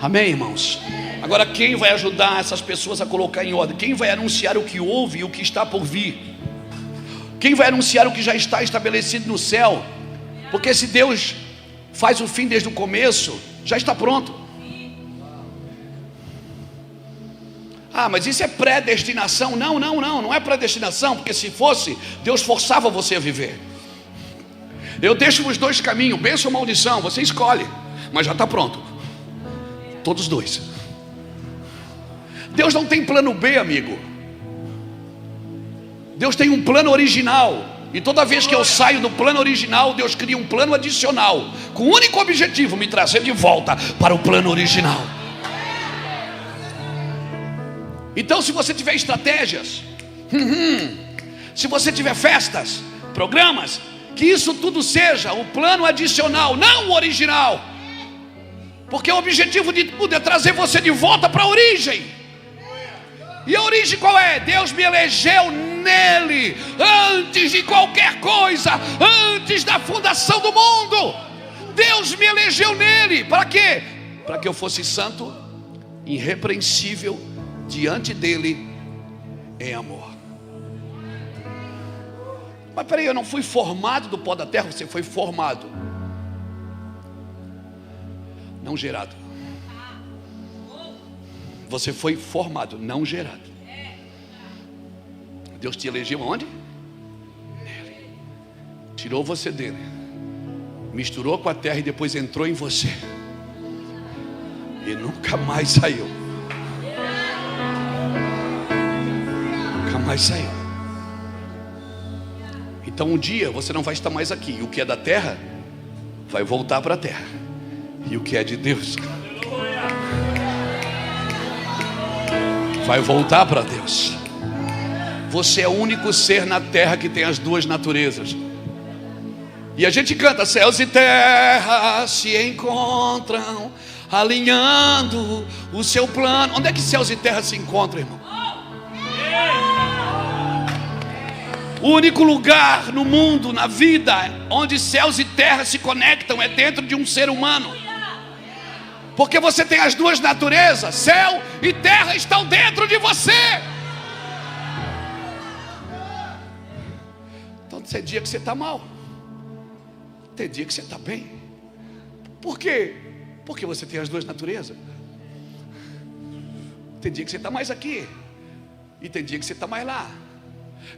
S1: Amém, irmãos? Agora quem vai ajudar essas pessoas a colocar em ordem? Quem vai anunciar o que houve e o que está por vir? Quem vai anunciar o que já está estabelecido no céu? Porque se Deus faz o fim desde o começo, já está pronto. Ah, mas isso é predestinação. Não é predestinação, porque se fosse, Deus forçava você a viver. Eu deixo os dois caminhos, bênção ou maldição, você escolhe, mas já está pronto. Todos dois. Deus não tem plano B, amigo. Deus tem um plano original. E toda vez que eu saio do plano original, Deus cria um plano adicional, com o único objetivo: me trazer de volta para o plano original. Então se você tiver estratégias, se você tiver festas, programas, que isso tudo seja o plano adicional, não o original. Porque o objetivo de tudo é trazer você de volta para a origem. E a origem qual é? Deus me elegeu nele, antes de qualquer coisa, antes da fundação do mundo. Deus me elegeu nele, para quê? Para que eu fosse santo, irrepreensível diante dele em amor. Mas peraí, eu não fui formado do pó da terra. Você foi formado, não gerado. Você foi formado, não gerado. Deus te elegeu aonde? Nele. Tirou você dele, misturou com a terra e depois entrou em você, e nunca mais saiu. Nunca mais saiu. Então um dia você não vai estar mais aqui, e o que é da terra vai voltar para a terra, e o que é de Deus vai voltar para Deus. Você é o único ser na terra que tem as duas naturezas. E a gente canta: céus e terra se encontram, alinhando o seu plano. Onde é que céus e terra se encontram, irmão? O único lugar no mundo, na vida, onde céus e terra se conectam é dentro de um ser humano. Porque você tem as duas naturezas, céu e terra estão dentro de você. Então tem dia que você está mal, tem dia que você está bem. Por quê? Porque você tem as duas naturezas. Tem dia que você está mais aqui, e tem dia que você está mais lá.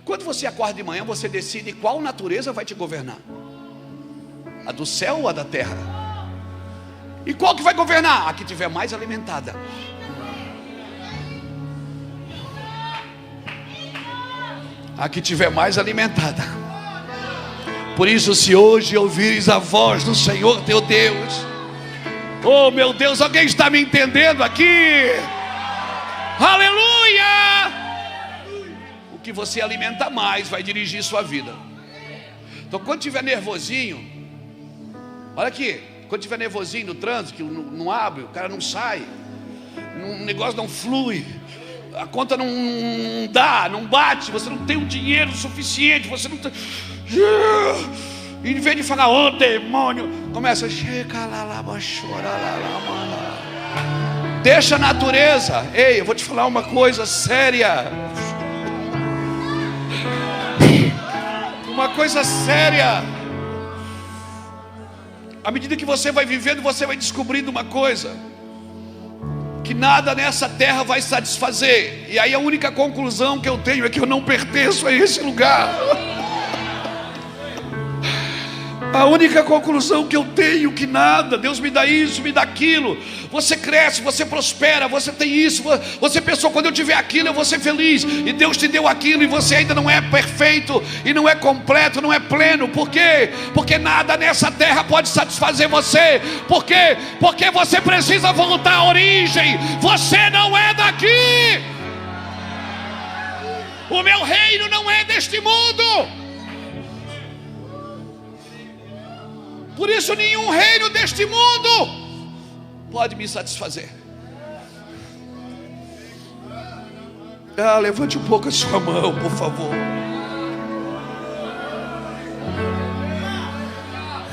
S1: Quando você acorda de manhã, você decide qual natureza vai te governar: a do céu ou a da terra? E qual que vai governar? A que tiver mais alimentada. A que tiver mais alimentada. Por isso, se hoje ouvires a voz do Senhor teu Deus, oh meu Deus, alguém está me entendendo aqui? Aleluia! O que você alimenta mais vai dirigir sua vida. Então quando tiver nervosinho, olha aqui, quando tiver nervosinho no trânsito, que não abre, o cara não sai, o negócio não flui, a conta não dá, não bate, você não tem o dinheiro suficiente, você não tem... E em vez de falar: ô demônio, começa: deixa a natureza. Ei, eu vou te falar uma coisa séria. Uma coisa séria. À medida que você vai vivendo, você vai descobrindo uma coisa: que nada nessa terra vai satisfazer. E aí a única conclusão que eu tenho é que eu não pertenço a esse lugar. A única conclusão que eu tenho, que nada, Deus me dá isso, me dá aquilo. Você cresce, você prospera, você tem isso. Você pensou: quando eu tiver aquilo eu vou ser feliz. E Deus te deu aquilo e você ainda não é perfeito, e não é completo, não é pleno. Por quê? Porque nada nessa terra pode satisfazer você. Por quê? Porque você precisa voltar à origem. Você não é daqui. O meu reino não é deste mundo. Por isso nenhum reino deste mundo pode me satisfazer. Levante um pouco a sua mão, por favor.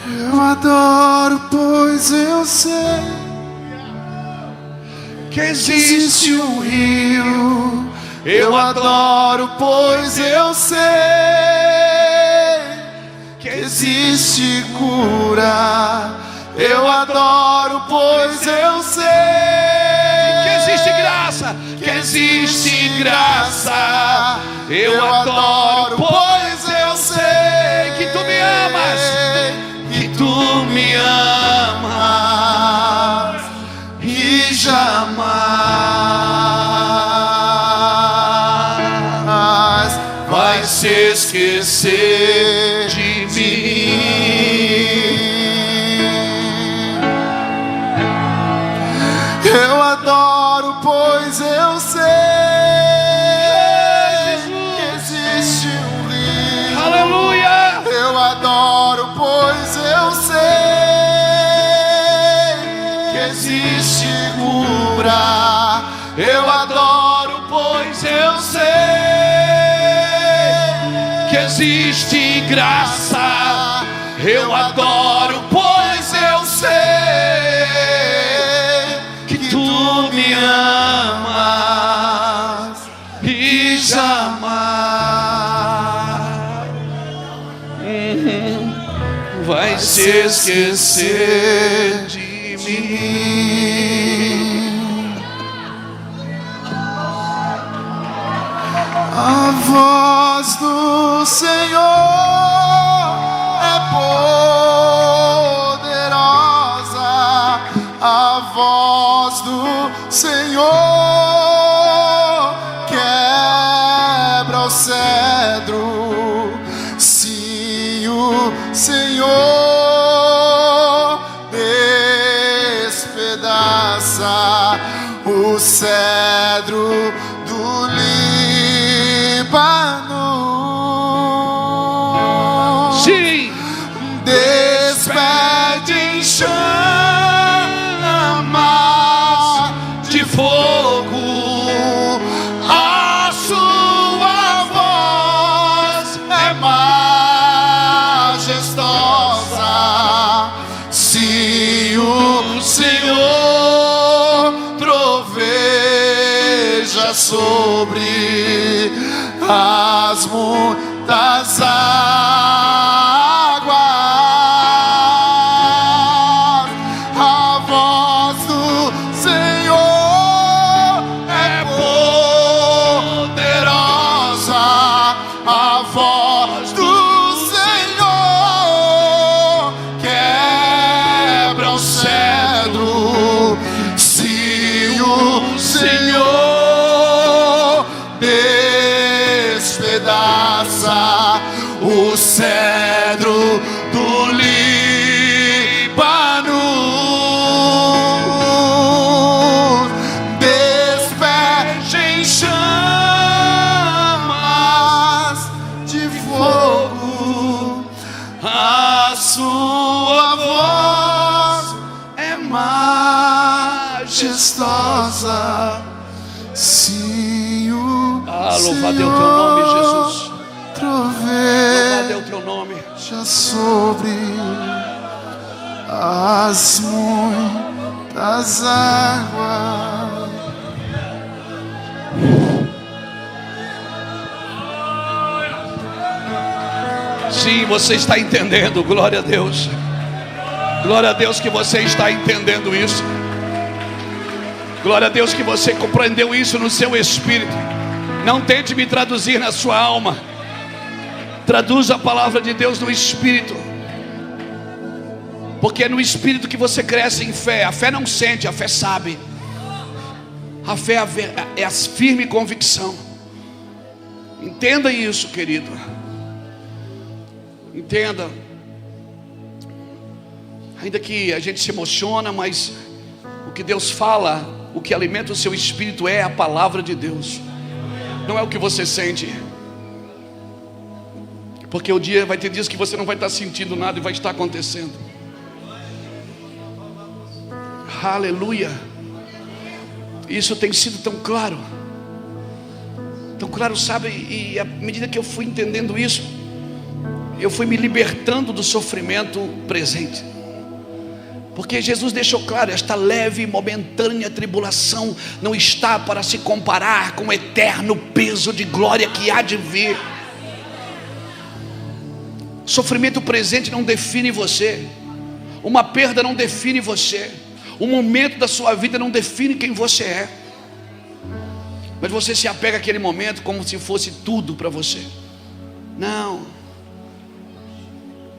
S2: Eu adoro, pois eu sei
S1: que existe
S2: um rio. Eu adoro, pois eu sei que existe cura. Eu adoro, pois eu sei
S1: que existe graça.
S2: Que existe graça. Eu adoro, pois eu sei
S1: que tu me amas.
S2: Que tu me amas e jamais vai se esquecer de mim. Eu adoro, pois eu sei que existe um rio.
S1: Aleluia!
S2: Eu adoro, pois eu sei que existe cura. Eu adoro, pois eu sei
S1: existe graça. Eu adoro, pois eu sei que tu me amas e jamais vai se esquecer de mim.
S2: A voz do Senhor é poderosa. A voz do Senhor quebra o cedro. Se o Senhor despedaça o cedro do Líbano,
S1: Sim,
S2: despede em chamas
S1: de fogo.
S2: a sua voz é majestosa. Se o Senhor troveja sobre as muitas águas, a voz do Senhor é poderosa. A voz do Senhor quebra o cedro. Se o Senhor despedaça o cedro do Líbano, despeje em chamas de fogo. A sua voz é majestosa. Se o
S1: Louvado é o teu nome, Jesus. Louvado é o teu nome.
S2: troveja sobre as muitas águas.
S1: Sim, você está entendendo, glória a Deus. Glória a Deus que você está entendendo isso. Glória a Deus que você compreendeu isso no seu espírito. Não tente me traduzir na sua alma. Traduza a palavra de Deus no espírito. Porque é no espírito que você cresce em fé. A fé não sente, a fé sabe. A fé é a firme convicção. Entenda isso, querido. Entenda. Ainda que a gente se emociona, mas o que Deus fala, o que alimenta o seu espírito é a palavra de Deus. Não é o que você sente. Porque vai ter dias que você não vai estar sentindo nada e vai estar acontecendo. Aleluia. Isso tem sido tão claro. Tão claro, sabe? E à medida que eu fui entendendo isso, eu fui me libertando do sofrimento presente. Porque Jesus deixou claro: esta leve e momentânea tribulação não está para se comparar com o eterno peso de glória que há de vir. Sofrimento presente não define você. Uma perda não define você. Um momento da sua vida não define quem você é. Mas você se apega àquele momento como se fosse tudo para você. Não.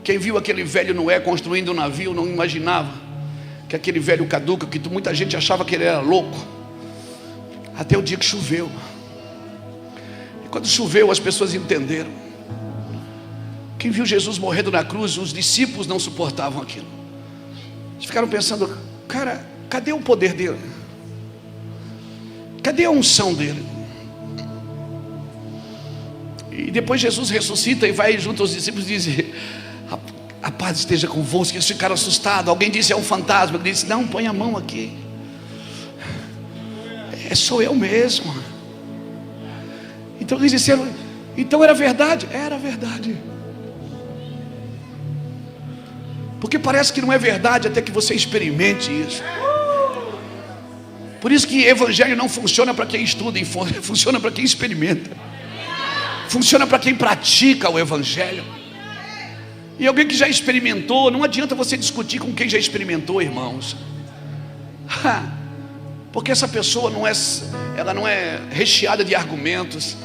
S1: Quem viu aquele velho Noé construindo um navio não imaginava que aquele velho caduco, que muita gente achava que ele era louco, até o dia que choveu. E quando choveu, as pessoas entenderam. Quem viu Jesus morrendo na cruz, os discípulos não suportavam aquilo. Eles ficaram pensando: cara, cadê o poder dele? Cadê a unção dele? E depois Jesus ressuscita e vai junto aos discípulos e diz: a paz esteja convosco. Eles ficaram assustados. Alguém disse: é um fantasma. Ele disse: não, põe a mão aqui. Sou eu mesmo. Então eles disseram: Então era verdade? Era verdade. Porque parece que não é verdade até que você experimente isso. Por isso que evangelho não funciona para quem estuda, funciona para quem experimenta. Funciona para quem pratica o evangelho. E alguém que já experimentou, não adianta você discutir com quem já experimentou, irmãos. Porque essa pessoa ela não é recheada de argumentos.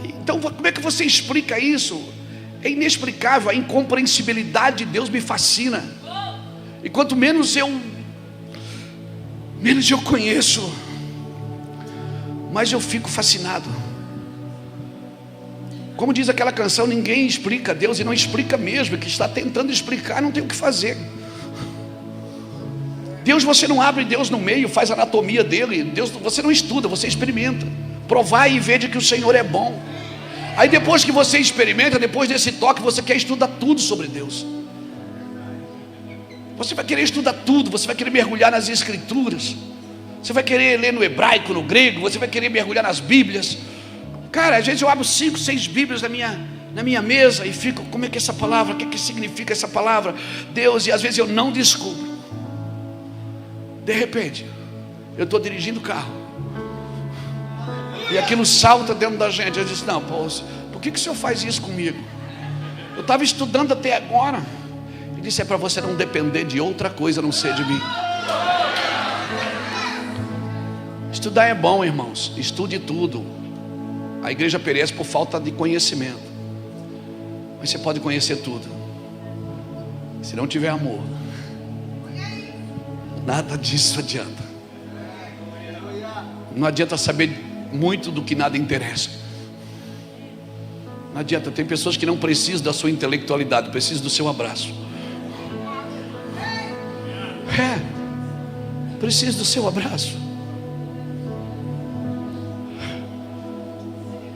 S1: Então como é que você explica isso? É inexplicável, a incompreensibilidade de Deus me fascina. E quanto menos eu conheço, mais eu fico fascinado. Como diz aquela canção, ninguém explica Deus, e não explica mesmo. Que está tentando explicar, não tem o que fazer. Deus, você não abre Deus no meio, faz a anatomia dele. Deus, você não estuda, você experimenta. Provai e vede que o Senhor é bom. Aí depois que você experimenta, depois desse toque, você quer estudar tudo sobre Deus. Você vai querer estudar tudo, você vai querer mergulhar nas escrituras. Você vai querer ler no hebraico, no grego, você vai querer mergulhar nas bíblias. Cara, às vezes eu abro 5, 6 bíblias na minha mesa e fico, como é que é essa palavra? O que é que significa essa palavra? Deus, e às vezes eu não descubro. De repente, eu estou dirigindo o carro e aquilo salta dentro da gente. Eu disse, não, Paulo, por que o senhor faz isso comigo? Eu estava estudando até agora. Ele disse, é para você não depender de outra coisa a não ser de mim. Estudar é bom, irmãos. Estude tudo. A igreja perece por falta de conhecimento. Mas você pode conhecer tudo. Se não tiver amor, nada disso adianta. Não adianta saber muito do que nada interessa. Não adianta. Tem pessoas que não precisam da sua intelectualidade, precisam do seu abraço. Precisa do seu abraço.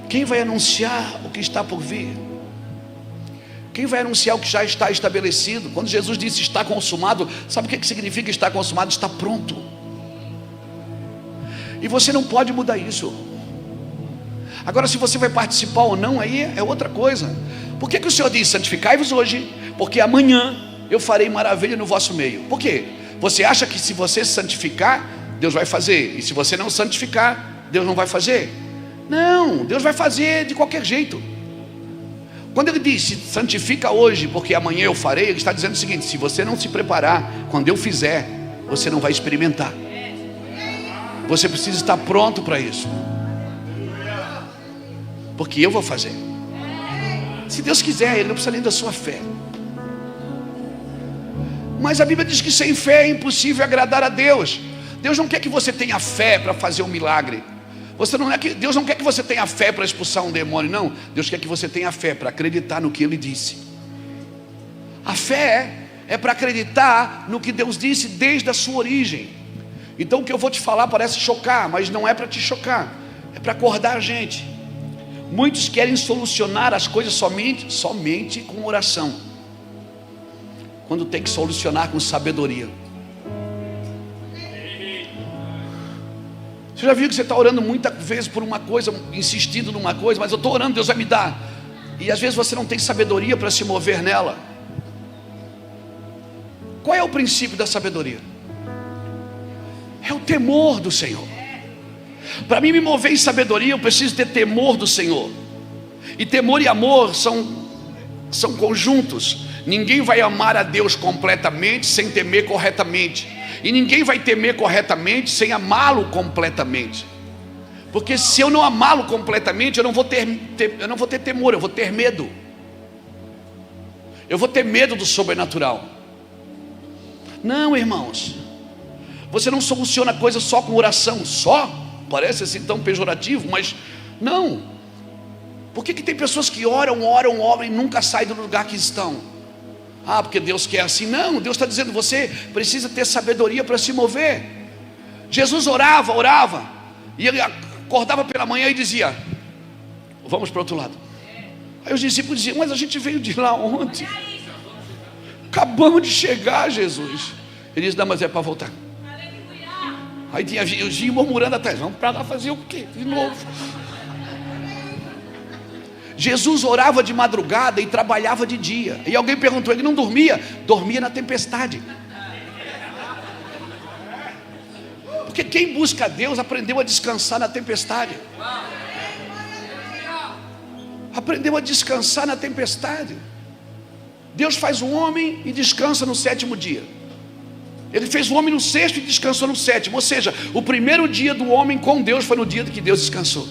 S1: Quem vai anunciar o que está por vir? Quem vai anunciar o que já está estabelecido? Quando Jesus disse está consumado, sabe o que significa estar consumado? Está pronto. E você não pode mudar isso. Agora, se você vai participar ou não, aí é outra coisa. Por que o Senhor diz, santificai-vos hoje, porque amanhã eu farei maravilha no vosso meio? Por quê? Você acha que se você santificar, Deus vai fazer, e se você não santificar, Deus não vai fazer? Não, Deus vai fazer de qualquer jeito. Quando ele diz, santifica hoje, porque amanhã eu farei, ele está dizendo o seguinte, se você não se preparar, quando eu fizer, você não vai experimentar. Você precisa estar pronto para isso, porque eu vou fazer. Se Deus quiser, Ele não precisa nem da sua fé. Mas a Bíblia diz que sem fé é impossível agradar a Deus. Deus não quer que você tenha fé para fazer um milagre. Deus não quer que você tenha fé para expulsar um demônio, não. Deus quer que você tenha fé para acreditar no que Ele disse. A fé é para acreditar no que Deus disse desde a sua origem. Então o que eu vou te falar parece chocar, mas não é para te chocar, é para acordar a gente. Muitos querem solucionar as coisas somente com oração, quando tem que solucionar com sabedoria. Você já viu que você está orando muitas vezes por uma coisa, insistindo numa coisa, mas eu estou orando, Deus vai me dar. E às vezes você não tem sabedoria para se mover nela. Qual é o princípio da sabedoria? É o temor do Senhor. Para mim me mover em sabedoria, eu preciso ter temor do Senhor. E temor e amor são conjuntos. Ninguém vai amar a Deus completamente sem temer corretamente. E ninguém vai temer corretamente sem amá-lo completamente. Porque se eu não amá-lo completamente, eu não vou ter temor, eu vou ter medo. Eu vou ter medo do sobrenatural. Não, irmãos, você não soluciona a coisa só com oração. Só? Parece assim tão pejorativo, mas não. Por que tem pessoas que oram e nunca saem do lugar que estão? Ah, porque Deus quer assim. Não, Deus está dizendo, você precisa ter sabedoria para se mover. Jesus orava, e ele acordava pela manhã e dizia, vamos para o outro lado. Aí os discípulos diziam, mas a gente veio de lá ontem, acabamos de chegar, Jesus. Ele disse, não, mas é para voltar. Aí tinha os murmurando atrás, vamos para lá fazer o quê? De novo. Jesus orava de madrugada e trabalhava de dia. E alguém perguntou, ele não dormia? Dormia na tempestade. Porque quem busca Deus aprendeu a descansar na tempestade. Aprendeu a descansar na tempestade. Deus faz o homem e descansa no sétimo dia. Ele fez o homem no sexto e descansou no sétimo. Ou seja, o primeiro dia do homem com Deus foi no dia que Deus descansou.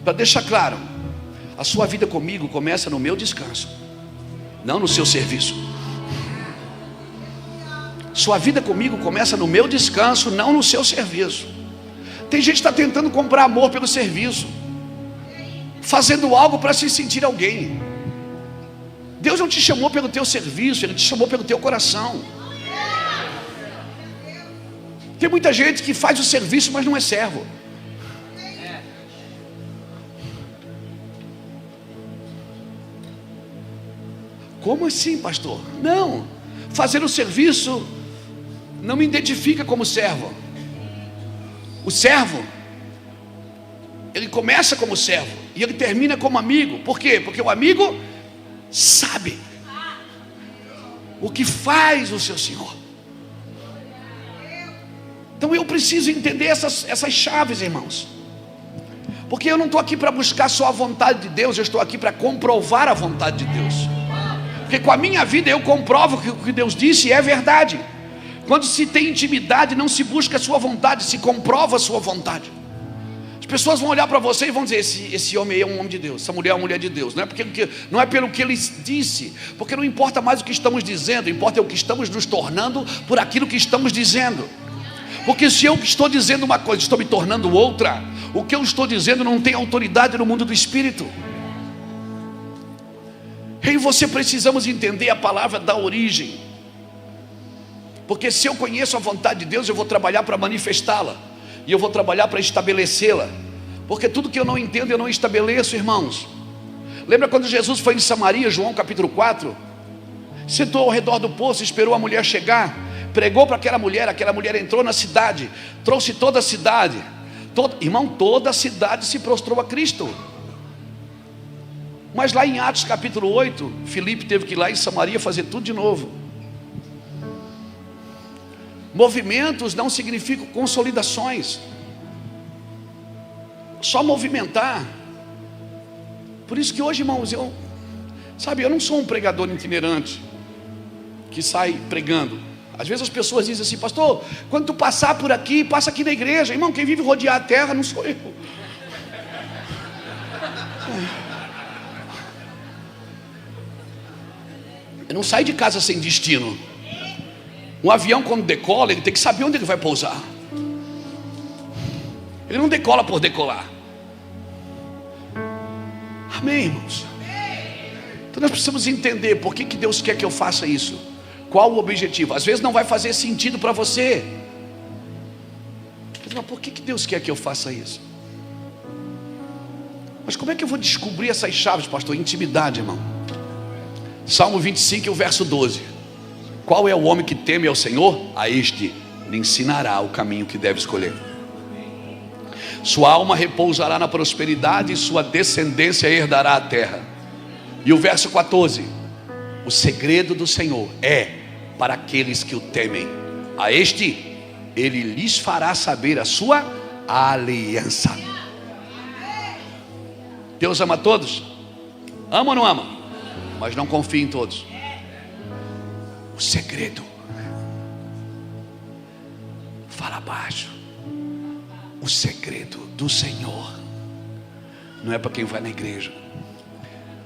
S1: Para deixar claro, a sua vida comigo começa no meu descanso, não no seu serviço. Sua vida comigo começa no meu descanso, não no seu serviço. Tem gente que está tentando comprar amor pelo serviço, fazendo algo para se sentir alguém. Deus não te chamou pelo teu serviço, Ele te chamou pelo teu coração. Tem muita gente que faz o serviço, mas não é servo. Como assim, pastor? Não, fazer o serviço não me identifica como servo. O servo, ele começa como servo e ele termina como amigo. Por quê? Porque o amigo sabe o que faz o seu Senhor. Então eu preciso entender essas chaves, irmãos. Porque eu não estou aqui para buscar só a vontade de Deus, eu estou aqui para comprovar a vontade de Deus. Porque com a minha vida eu comprovo que o que Deus disse é verdade. Quando se tem intimidade, não se busca a sua vontade, se comprova a sua vontade. As pessoas vão olhar para você e vão dizer, esse homem aí é um homem de Deus, essa mulher é uma mulher de Deus. Não é pelo que ele disse, porque não importa mais o que estamos dizendo, importa o que estamos nos tornando por aquilo que estamos dizendo. Porque se eu estou dizendo uma coisa, estou me tornando outra, o que eu estou dizendo não tem autoridade no mundo do Espírito. Eu e você precisamos entender a palavra da origem. Porque se eu conheço a vontade de Deus, eu vou trabalhar para manifestá-la. E eu vou trabalhar para estabelecê-la. Porque tudo que eu não entendo, eu não estabeleço, irmãos. Lembra quando Jesus foi em Samaria, João capítulo 4? Sentou ao redor do poço, esperou a mulher chegar, pregou para aquela mulher entrou na cidade, trouxe toda a cidade. Irmão, toda a cidade se prostrou a Cristo. Mas lá em Atos capítulo 8, Filipe teve que ir lá em Samaria fazer tudo de novo. Movimentos não significam consolidações. Só movimentar. Por isso que hoje, irmãos, eu não sou um pregador itinerante que sai pregando. Às vezes as pessoas dizem assim, pastor, quando tu passar por aqui, passa aqui na igreja. Irmão, quem vive rodear a terra não sou eu. Eu não saio de casa sem destino. Um avião, quando decola, ele tem que saber onde ele vai pousar. Ele não decola por decolar. Amém, irmãos? Então nós precisamos entender por que Deus quer que eu faça isso. Qual o objetivo? Às vezes não vai fazer sentido para você. Mas por que Deus quer que eu faça isso? Mas como é que eu vou descobrir essas chaves, pastor? Intimidade, irmão. Salmo 25, o verso 12. Qual é o homem que teme ao Senhor? A este lhe ensinará o caminho que deve escolher. Sua alma repousará na prosperidade e sua descendência herdará a terra. E o verso 14. O segredo do Senhor é para aqueles que o temem. A este ele lhes fará saber a sua aliança. Deus ama todos? Ama ou não ama? Mas não confia em todos. O segredo, fala baixo. O segredo do Senhor não é para quem vai na igreja,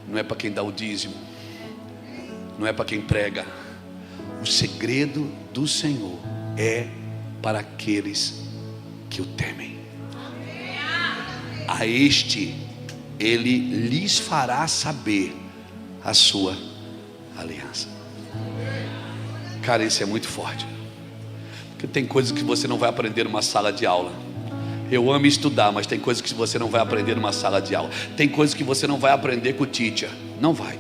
S1: não é para quem dá o dízimo, não é para quem prega. O segredo do Senhor é para aqueles que o temem. A este ele lhes fará saber a sua aliança. Cara, isso é muito forte. Porque tem coisas que você não vai aprender numa sala de aula. Eu amo estudar, mas tem coisas que você não vai aprender numa sala de aula. Tem coisas que você não vai aprender com o teacher. Não vai.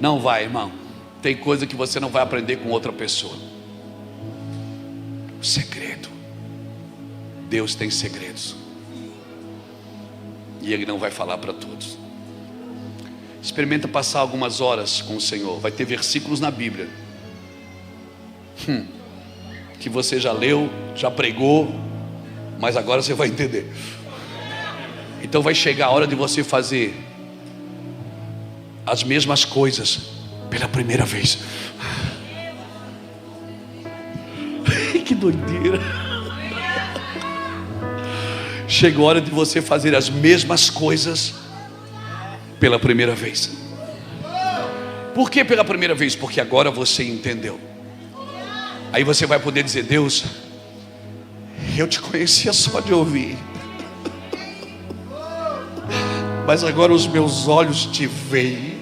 S1: Não vai, irmão. Tem coisa que você não vai aprender com outra pessoa. O segredo. Deus tem segredos. E Ele não vai falar para todos. Experimenta passar algumas horas com o Senhor. Vai ter versículos na Bíblia que você já leu, já pregou, mas agora você vai entender. Então vai chegar a hora de você fazer as mesmas coisas pela primeira vez. Que doideira. Chega a hora de você fazer as mesmas coisas pela primeira vez. Por que pela primeira vez? Porque agora você entendeu. Aí você vai poder dizer: Deus, eu te conhecia só de ouvir, mas agora os meus olhos te veem.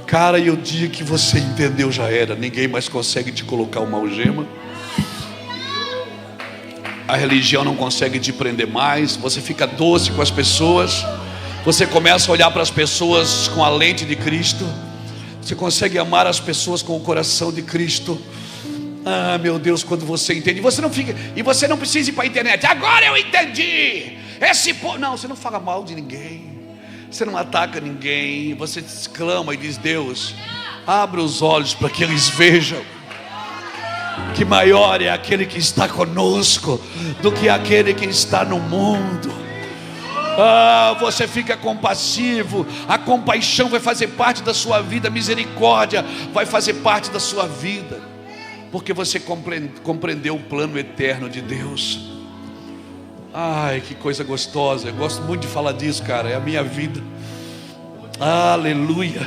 S1: Cara, e o dia que você entendeu já era. Ninguém mais consegue te colocar uma algema. A religião não consegue te prender mais. Você fica doce com as pessoas. Você começa a olhar para as pessoas com a lente de Cristo. Você consegue amar as pessoas com o coração de Cristo. Ah, meu Deus, quando você entende. E você não precisa ir para a internet. Agora eu entendi. Não, você não fala mal de ninguém. Você não ataca ninguém. Você exclama e diz: Deus, abra os olhos para que eles vejam que maior é aquele que está conosco do que aquele que está no mundo. Você fica compassivo. A compaixão vai fazer parte da sua vida. A misericórdia vai fazer parte da sua vida, porque você compreendeu o plano eterno de Deus. Ai, que coisa gostosa. Eu gosto muito de falar disso, cara. É a minha vida. Aleluia.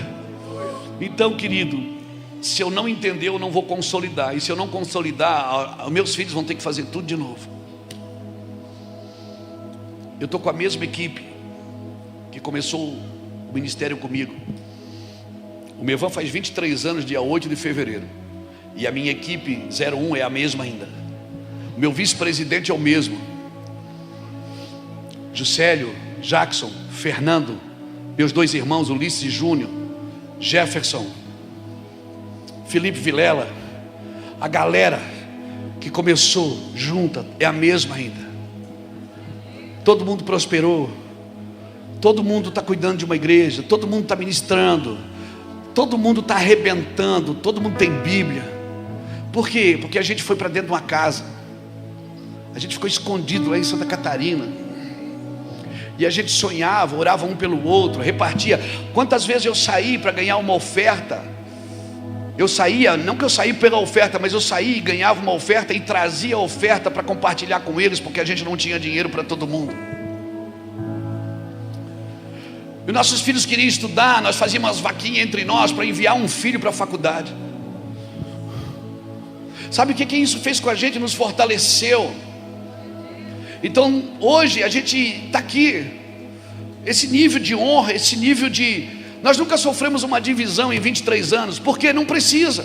S1: Então, querido, se eu não entender, eu não vou consolidar. E se eu não consolidar, meus filhos vão ter que fazer tudo de novo. Eu estou com a mesma equipe que começou o ministério comigo. O Mevan faz 23 anos, dia 8 de fevereiro. E a minha equipe 01 é a mesma ainda. O meu vice-presidente é o mesmo. Juscelio, Jackson, Fernando, meus dois irmãos, Ulisses Júnior, Jefferson, Felipe Vilela. A galera que começou junta é a mesma ainda. Todo mundo prosperou. Todo mundo está cuidando de uma igreja. Todo mundo está ministrando. Todo mundo está arrebentando. Todo mundo tem Bíblia. Por quê? Porque a gente foi para dentro de uma casa. A gente ficou escondido lá em Santa Catarina. E a gente sonhava, orava um pelo outro, repartia. Quantas vezes eu saí para ganhar uma oferta? Eu saía, não que eu saí pela oferta, mas eu saía e ganhava uma oferta e trazia a oferta para compartilhar com eles, porque a gente não tinha dinheiro para todo mundo. E nossos filhos queriam estudar, nós fazíamos umas vaquinhas entre nós para enviar um filho para a faculdade. Sabe o que isso fez com a gente? Nos fortaleceu. Então hoje a gente está aqui. Esse nível de honra, esse nível de... Nós nunca sofremos uma divisão em 23 anos, porque não precisa.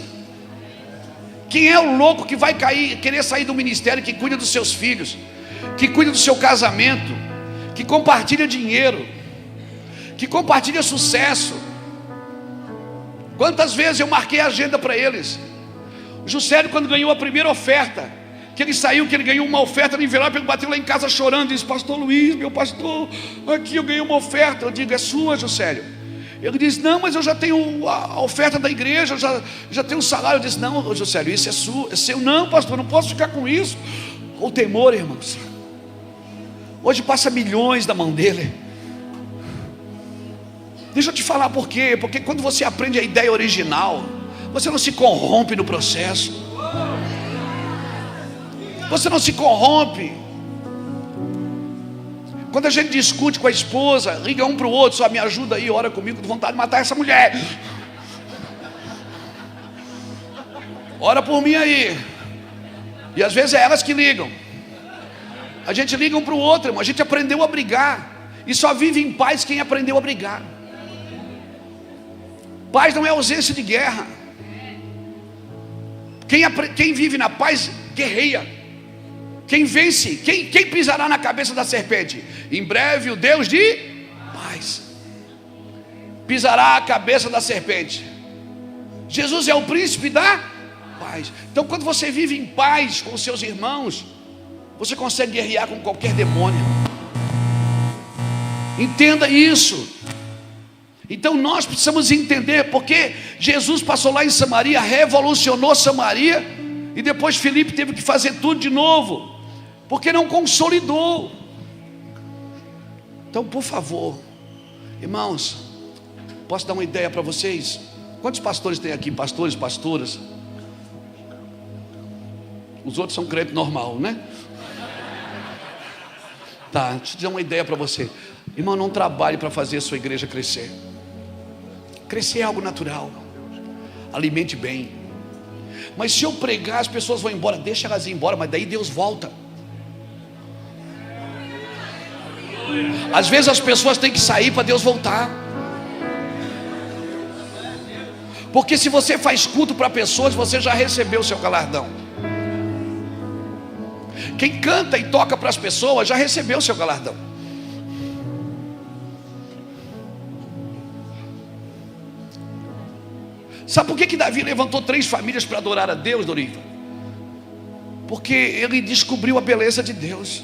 S1: Quem é o louco que vai querer sair do ministério, que cuida dos seus filhos, que cuida do seu casamento, que compartilha dinheiro, que compartilha sucesso? Quantas vezes eu marquei a agenda para eles. O Juscelio, quando ganhou a primeira oferta, que ele saiu, que ele ganhou uma oferta no envelope, ele bateu lá em casa chorando, disse: Pastor Luiz, meu pastor, aqui eu ganhei uma oferta. Eu digo: é sua, Juscelio? Ele disse: não, mas eu já tenho a oferta da igreja, já tenho o salário. Eu disse: não, Juscelio, isso é seu. Não, pastor, não posso ficar com isso. O temor, irmãos, hoje passa milhões da mão dele. Deixa eu te falar por quê. Porque quando você aprende a ideia original, você não se corrompe no processo. Você não se corrompe. Quando a gente discute com a esposa, liga um para o outro: só me ajuda aí, ora comigo, com vontade de matar essa mulher. Ora por mim aí. E às vezes é elas que ligam. A gente liga um para o outro, irmão. A gente aprendeu a brigar. E só vive em paz quem aprendeu a brigar. Paz não é ausência de guerra. Quem vive na paz, guerreia. Quem vence, quem pisará na cabeça da serpente? Em breve o Deus de paz pisará a cabeça da serpente. Jesus é o príncipe da paz. Então quando você vive em paz com os seus irmãos, Você consegue guerrear com qualquer demônio. Entenda isso. Então nós precisamos entender porque Jesus passou lá em Samaria, revolucionou Samaria, e depois Filipe teve que fazer tudo de novo, porque não consolidou. Então, por favor, irmãos, posso dar uma ideia para vocês? Quantos pastores tem aqui? Pastores, pastoras? Os outros são crente normal, né? Tá, deixa eu dar uma ideia para você. Irmão, não trabalhe para fazer a sua igreja crescer. Crescer é algo natural. Alimente bem. Mas se eu pregar, as pessoas vão embora. Deixa elas ir embora, mas daí Deus volta. Às vezes as pessoas têm que sair para Deus voltar. Porque se você faz culto para pessoas, você já recebeu o seu galardão. Quem canta e toca para as pessoas já recebeu o seu galardão. Sabe por que Davi levantou 3 famílias para adorar a Deus, Doriva? Porque ele descobriu a beleza de Deus.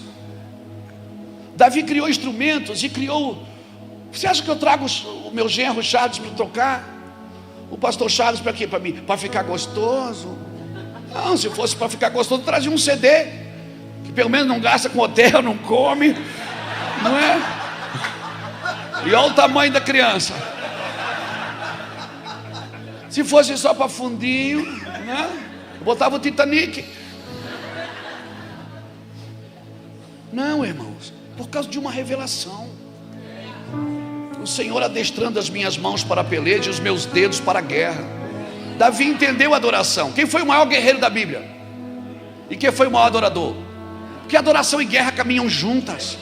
S1: Davi criou instrumentos e criou. Você acha que eu trago o meu genro Charles para tocar? O pastor Charles para quê? Para mim? Para ficar gostoso? Não, se fosse para ficar gostoso, trazia um CD. Que pelo menos não gasta com hotel, não come. Não é? E olha o tamanho da criança. Se fosse só para fundinho, né? Eu botava o Titanic. Não, irmãos, por causa de uma revelação. O Senhor adestrando as minhas mãos para a peleja e os meus dedos para a guerra. Davi entendeu a adoração. Quem foi o maior guerreiro da Bíblia? E quem foi o maior adorador? Porque adoração e guerra caminham juntas.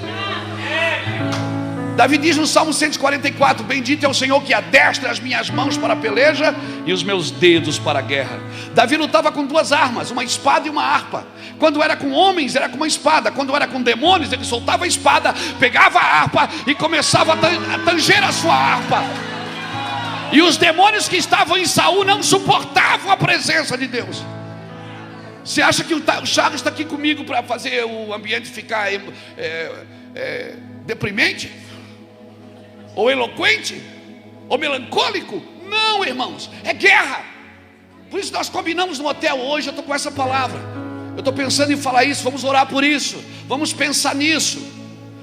S1: Davi diz no Salmo 144: bendito é o Senhor que adestra as minhas mãos para a peleja e os meus dedos para a guerra. Davi lutava com 2 armas, uma espada e uma harpa. Quando era com homens, era com uma espada. Quando era com demônios, ele soltava a espada, pegava a harpa e começava a tanger a sua harpa. E os demônios que estavam em Saul não suportavam a presença de Deus. Você acha que o Charles está aqui comigo para fazer o ambiente ficar deprimente? Ou eloquente? Ou melancólico? Não, irmãos, é guerra. Por isso nós combinamos no hotel hoje. Eu estou com essa palavra. Eu estou pensando em falar isso. Vamos orar por isso. Vamos pensar nisso.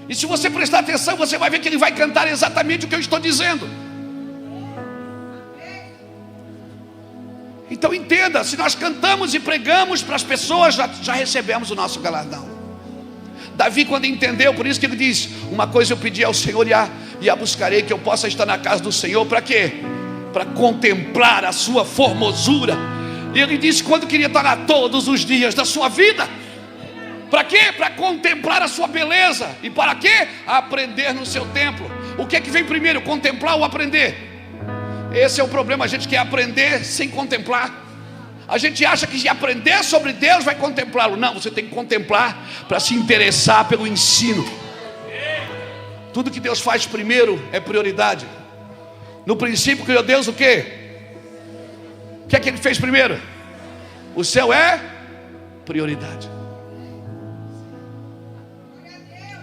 S1: E se você prestar atenção, você vai ver que ele vai cantar exatamente o que eu estou dizendo. Então entenda, se nós cantamos e pregamos para as pessoas, já recebemos o nosso galardão. Davi, quando entendeu, por isso que ele diz: uma coisa eu pedi ao Senhor e a buscarei, que eu possa estar na casa do Senhor. Para quê? Para contemplar a sua formosura. E ele disse quando queria estar lá todos os dias da sua vida. Para quê? Para contemplar a sua beleza. E para quê? Aprender no seu templo. O que é que vem primeiro, contemplar ou aprender? Esse é o problema, a gente quer aprender sem contemplar. A gente acha que se aprender sobre Deus vai contemplá-lo. Não, você tem que contemplar para se interessar pelo ensino. Tudo que Deus faz primeiro é prioridade. No princípio criou Deus o quê? O que é que Ele fez primeiro? O céu é prioridade.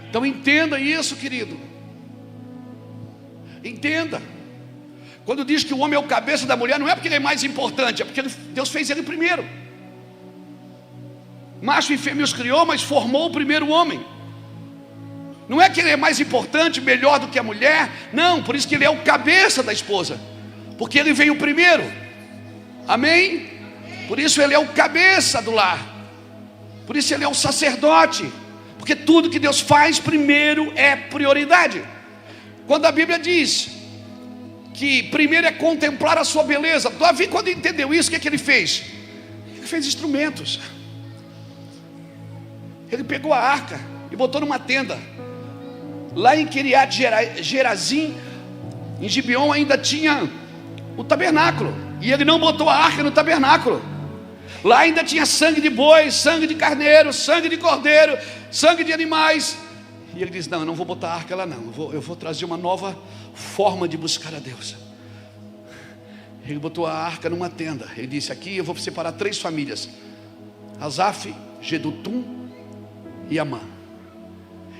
S1: Então entenda isso, querido. Entenda. Quando diz que o homem é o cabeça da mulher, não é porque ele é mais importante, é porque Deus fez ele primeiro. Macho e fêmea os criou, mas formou o primeiro homem. Não é que ele é mais importante, melhor do que a mulher. Não, por isso que ele é o cabeça da esposa, porque ele veio primeiro. Amém? Por isso ele é o cabeça do lar. Por isso ele é o sacerdote. Porque tudo que Deus faz primeiro é prioridade. Quando a Bíblia diz que primeiro é contemplar a sua beleza, Davi, quando entendeu isso, o que ele fez? Ele fez instrumentos. Ele pegou a arca e botou numa tenda. Lá em Kiriat Gerazim, em Gibeon, ainda tinha o tabernáculo. E ele não botou a arca no tabernáculo. Lá ainda tinha sangue de boi, sangue de carneiro, sangue de cordeiro, sangue de animais. E ele diz: não, eu não vou botar a arca lá não, eu vou trazer uma nova forma de buscar a Deus. Ele botou a arca numa tenda. Ele disse: aqui eu vou separar 3 famílias: Asaf, Gedutum e Amã.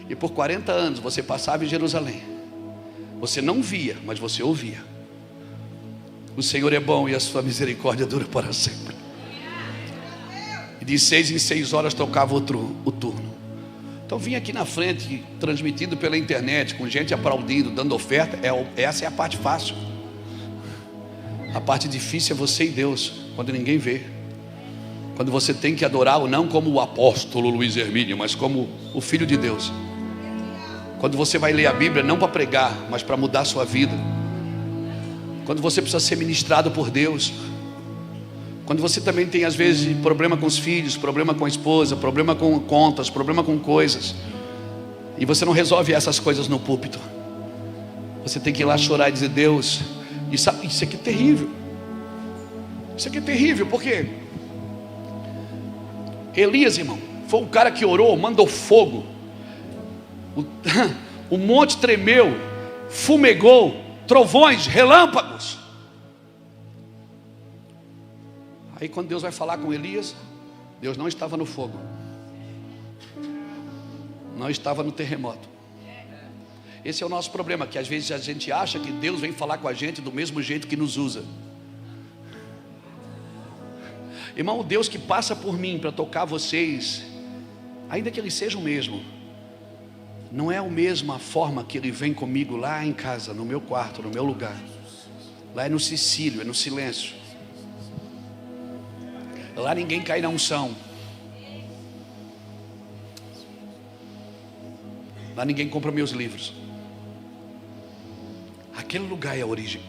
S1: E por 40 anos você passava em Jerusalém. Você não via, mas você ouvia: o Senhor é bom e a sua misericórdia dura para sempre. E de 6 em 6 horas tocava o turno. Então vim aqui na frente, transmitido pela internet, com gente aplaudindo, dando oferta. Essa é a parte fácil. A parte difícil é você e Deus, quando ninguém vê. Quando você tem que adorá-lo, não como o apóstolo Luiz Hermínio, mas como o Filho de Deus. Quando você vai ler a Bíblia, não para pregar, mas para mudar a sua vida. Quando você precisa ser ministrado por Deus. Quando você também tem às vezes problema com os filhos, problema com a esposa, problema com contas, problema com coisas, e você não resolve essas coisas no púlpito. Você tem que ir lá chorar e dizer: Deus, isso aqui é terrível. Isso aqui é terrível, por quê? Elias, irmão, foi o cara que orou, mandou fogo, o monte tremeu, fumegou, trovões, relâmpagos. Aí quando Deus vai falar com Elias, Deus não estava no fogo, não estava no terremoto. Esse é o nosso problema, que às vezes a gente acha que Deus vem falar com a gente do mesmo jeito que nos usa. Irmão, o Deus que passa por mim para tocar vocês, ainda que Ele seja o mesmo, não é a mesma forma que Ele vem comigo lá em casa, no meu quarto, no meu lugar. Lá é no Sicílio, é no silêncio. Lá ninguém cai na unção. Lá ninguém compra meus livros. Aquele lugar é a origem.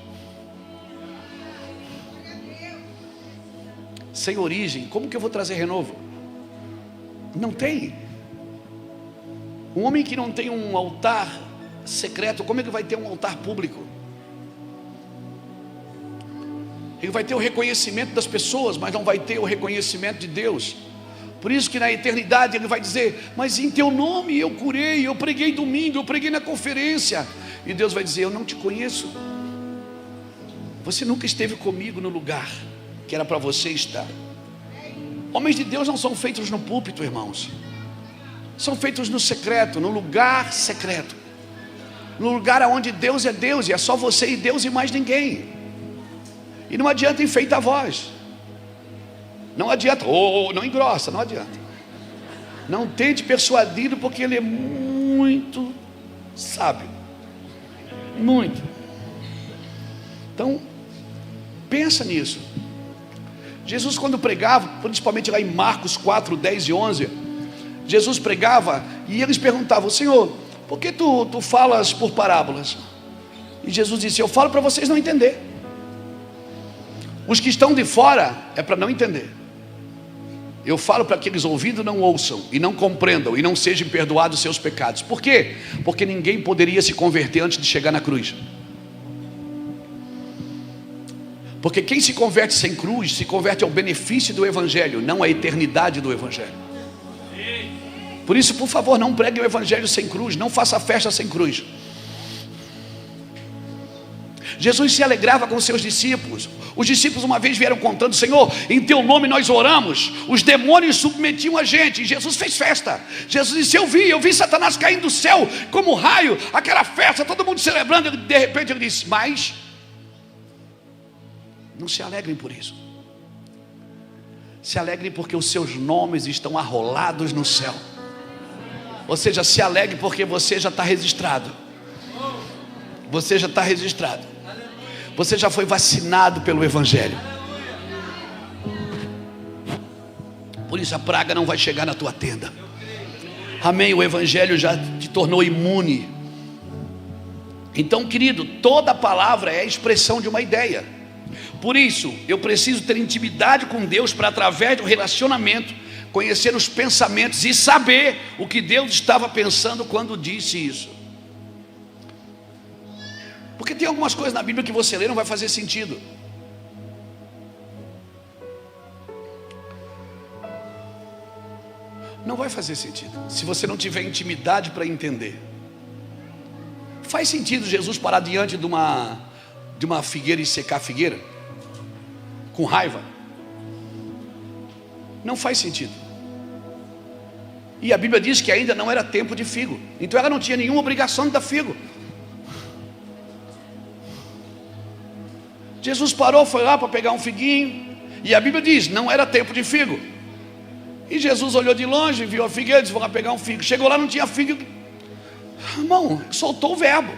S1: Sem origem, como que eu vou trazer renovo? Não tem. Um homem que não tem um altar secreto, como é que vai ter um altar público? Ele vai ter o reconhecimento das pessoas, mas não vai ter o reconhecimento de Deus. Por isso que na eternidade Ele vai dizer: mas em teu nome eu curei, eu preguei domingo, eu preguei na conferência. E Deus vai dizer: eu não te conheço. Você nunca esteve comigo no lugar que era para você estar. Homens de Deus não são feitos no púlpito, irmãos. São feitos no secreto, no lugar secreto. No lugar onde Deus é Deus, e é só você e Deus e mais ninguém. E não adianta enfeitar a voz. Não adianta, não engrossa, não adianta. Não tente persuadi-lo, porque ele é muito sábio. Muito. Então, pensa nisso. Jesus, quando pregava, principalmente lá em Marcos 4, 10 e 11, Jesus pregava e eles perguntavam: Senhor, por que tu falas por parábolas? E Jesus disse: eu falo para vocês não entenderem. Os que estão de fora é para não entender. Eu falo para que eles ouvindo não ouçam, e não compreendam, e não sejam perdoados seus pecados. Por quê? Porque ninguém poderia se converter antes de chegar na cruz. Porque quem se converte sem cruz, se converte ao benefício do Evangelho, não à eternidade do Evangelho. Por isso, por favor, não pregue o Evangelho sem cruz, não faça festa sem cruz. Jesus se alegrava com seus discípulos. Os discípulos uma vez vieram contando: Senhor, em teu nome nós oramos, os demônios submetiam a gente. E Jesus fez festa. Jesus disse: eu vi Satanás caindo do céu como raio, aquela festa, todo mundo celebrando. De repente ele disse: mas não se alegrem por isso. Se alegrem porque os seus nomes estão arrolados no céu. Ou seja, se alegre porque você já está registrado. Você já está registrado. Você já foi vacinado pelo Evangelho. Por isso a praga não vai chegar na tua tenda. Amém, o Evangelho já te tornou imune. Então, querido, toda palavra é a expressão de uma ideia. Por isso, eu preciso ter intimidade com Deus para, através do relacionamento, conhecer os pensamentos e saber o que Deus estava pensando quando disse isso. Porque tem algumas coisas na Bíblia que você lê não vai fazer sentido. Não vai fazer sentido se você não tiver intimidade para entender. Faz sentido Jesus parar diante de uma figueira e secar a figueira com raiva? Não faz sentido. E a Bíblia diz que ainda não era tempo de figo. Então ela não tinha nenhuma obrigação de dar figo. Jesus parou, foi lá para pegar um figuinho. E a Bíblia diz, não era tempo de figo. E Jesus olhou de longe, viu a figueira e disse, vou lá pegar um figo. Chegou lá, não tinha figo. Irmão, soltou o verbo.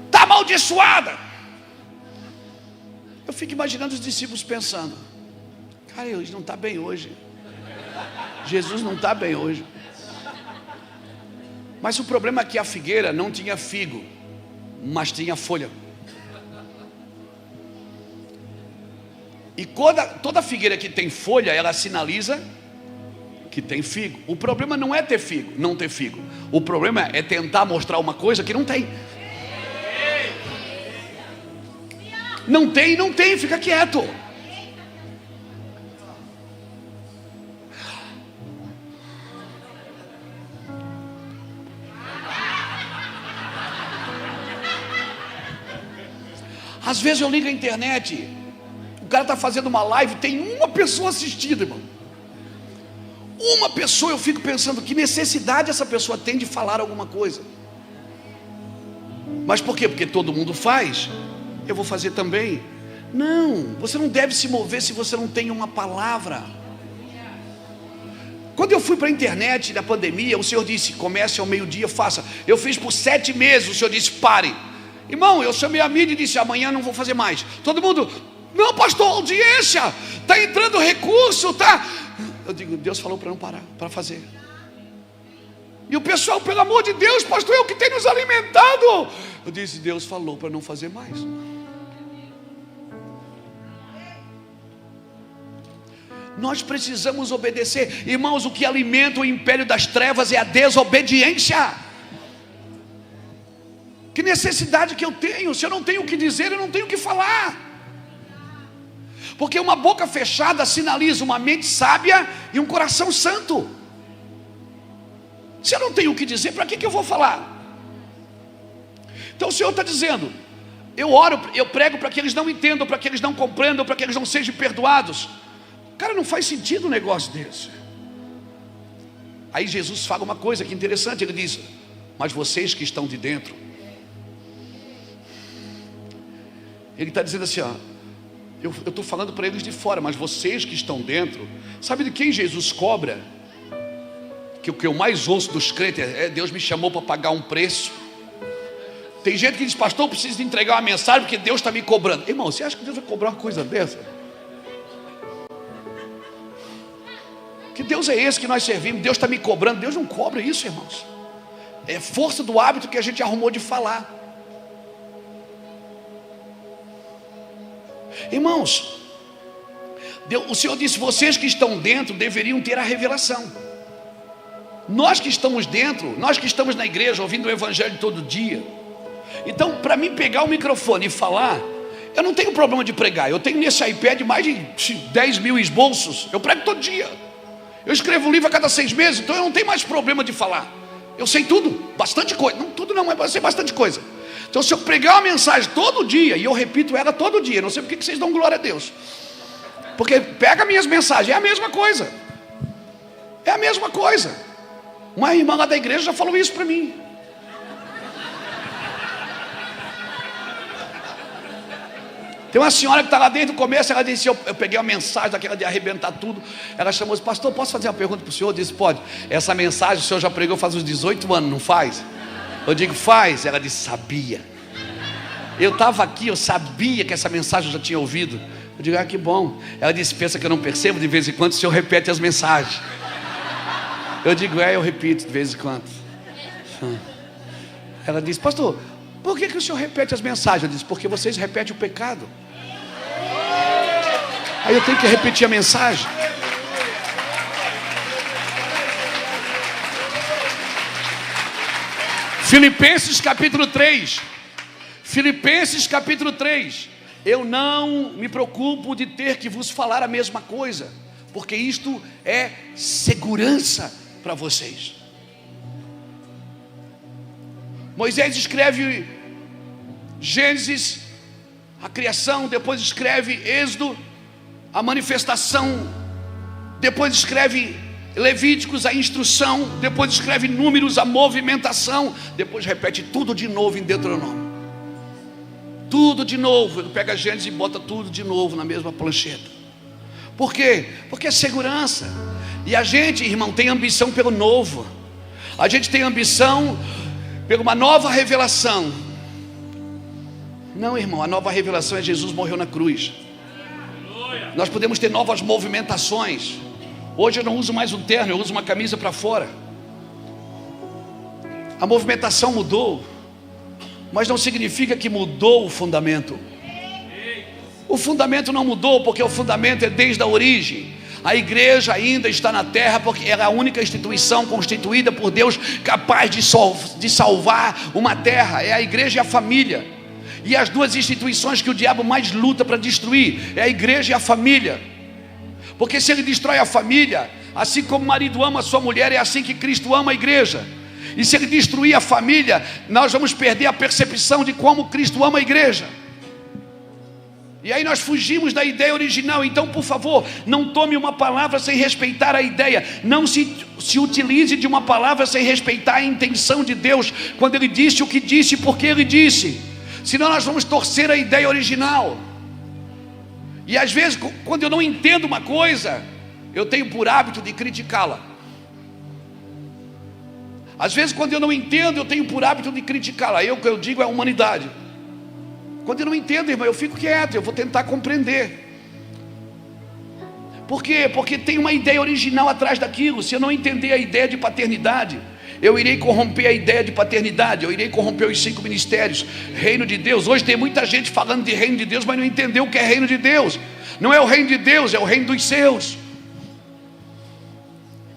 S1: Está amaldiçoada. Eu fico imaginando os discípulos pensando, cara, ele não está bem hoje. Jesus não está bem hoje. Mas o problema é que a figueira não tinha figo, mas tinha folha. E toda figueira que tem folha, ela sinaliza que tem figo. O problema não é ter figo, não ter figo. O problema é tentar mostrar uma coisa que não tem. Não tem, fica quieto. Às vezes eu ligo a internet, o cara está fazendo uma live, tem uma pessoa assistindo, irmão. Uma pessoa, eu fico pensando, que necessidade essa pessoa tem de falar alguma coisa? Mas por quê? Porque todo mundo faz, eu vou fazer também. Não, você não deve se mover se você não tem uma palavra. Quando eu fui para a internet na pandemia, o Senhor disse, comece ao meio-dia, faça. Eu fiz por 7 meses, o Senhor disse, pare. Irmão, eu chamei a mídia e disse, amanhã não vou fazer mais. Todo mundo, não pastor, audiência, está entrando recurso, tá? Eu digo, Deus falou para não parar, para fazer. E o pessoal, pelo amor de Deus, pastor, é o que tem nos alimentado. Eu disse, Deus falou para não fazer mais. Nós precisamos obedecer. Irmãos, o que alimenta o império das trevas é a desobediência. Que necessidade que eu tenho? Se eu não tenho o que dizer, eu não tenho o que falar. Porque uma boca fechada sinaliza uma mente sábia e um coração santo. Se eu não tenho o que dizer, para que eu vou falar? Então o Senhor está dizendo, eu oro, eu prego para que eles não entendam, para que eles não compreendam, para que eles não sejam perdoados. Cara, não faz sentido um negócio desse. Aí Jesus fala uma coisa que é interessante, ele diz, mas vocês que estão de dentro, ele está dizendo assim, ó, eu estou falando para eles de fora, mas vocês que estão dentro, sabe de quem Jesus cobra? Que o que eu mais ouço dos crentes é, Deus me chamou para pagar um preço. Tem gente que diz, pastor, eu preciso entregar uma mensagem porque Deus está me cobrando. Irmão, você acha que Deus vai cobrar uma coisa dessa? Que Deus é esse que nós servimos? Deus está me cobrando. Deus não cobra isso, irmãos. É força do hábito que a gente arrumou de falar. Irmãos, o Senhor disse, vocês que estão dentro deveriam ter a revelação. Nós que estamos dentro, nós que estamos na igreja ouvindo o evangelho todo dia. Então, para mim pegar o microfone e falar, eu não tenho problema de pregar. Eu tenho nesse iPad mais de 10 mil esboços. Eu prego todo dia. Eu escrevo um livro a cada 6 meses, então eu não tenho mais problema de falar. Eu sei tudo, bastante coisa. Não tudo não, mas eu sei bastante coisa. Então se eu pregar uma mensagem todo dia, e eu repito ela todo dia, não sei por que vocês dão glória a Deus. Porque pega minhas mensagens, é a mesma coisa. É a mesma coisa. Uma irmã lá da igreja já falou isso para mim. Tem uma senhora que está lá desde o começo, ela disse, eu peguei uma mensagem daquela de arrebentar tudo. Ela chamou e disse, pastor, posso fazer uma pergunta para o senhor? Eu disse, pode. Essa mensagem o senhor já pregou faz uns 18 anos, não faz? Eu digo, faz. Ela disse, sabia. Eu estava aqui, eu sabia que essa mensagem eu já tinha ouvido. Eu digo, que bom. Ela disse, pensa que eu não percebo? De vez em quando o senhor repete as mensagens. Eu digo, eu repito de vez em quando. Ela disse, pastor, por que o senhor repete as mensagens? Eu disse, porque vocês repetem o pecado. Aí eu tenho que repetir a mensagem. Filipenses capítulo 3. Filipenses capítulo 3. Eu não me preocupo de ter que vos falar a mesma coisa, porque isto é segurança para vocês. Moisés escreve Gênesis, a criação, depois escreve Êxodo, a manifestação, depois escreve Levíticos, a instrução, depois escreve Números, a movimentação, depois repete tudo de novo em Deuteronômio. Tudo de novo. Ele pega a Gênesis e bota tudo de novo na mesma plancheta. Por quê? Porque é segurança. E a gente, irmão, tem ambição pelo novo. A gente tem ambição por uma nova revelação. Não, irmão, a nova revelação é Jesus morreu na cruz. Nós podemos ter novas movimentações. Hoje eu não uso mais um terno, eu uso uma camisa para fora. A movimentação mudou, mas não significa que mudou o fundamento. O fundamento não mudou, porque o fundamento é desde a origem. A igreja ainda está na terra, porque ela é a única instituição constituída por Deus capaz de salvar uma terra. É a igreja e a família. E as duas instituições que o diabo mais luta para destruir é a igreja e a família. Porque se ele destrói a família, assim como o marido ama a sua mulher, é assim que Cristo ama a igreja. E se ele destruir a família, nós vamos perder a percepção de como Cristo ama a igreja. E aí nós fugimos da ideia original. Então, por favor, não tome uma palavra sem respeitar a ideia. Não se utilize de uma palavra sem respeitar a intenção de Deus, quando Ele disse o que disse e por que Ele disse. Senão nós vamos torcer a ideia original. E às vezes, quando eu não entendo uma coisa, eu tenho por hábito de criticá-la. Às vezes, quando eu não entendo, eu tenho por hábito de criticá-la. Aí o que eu digo é a humanidade. Quando eu não entendo, irmão, eu fico quieto, eu vou tentar compreender. Por quê? Porque tem uma ideia original atrás daquilo. Se eu não entender a ideia de paternidade, eu irei corromper a ideia de paternidade, eu irei corromper os 5 ministérios. Reino de Deus, hoje tem muita gente falando de reino de Deus, mas não entendeu o que é reino de Deus. Não é o reino de Deus, é o reino dos seus.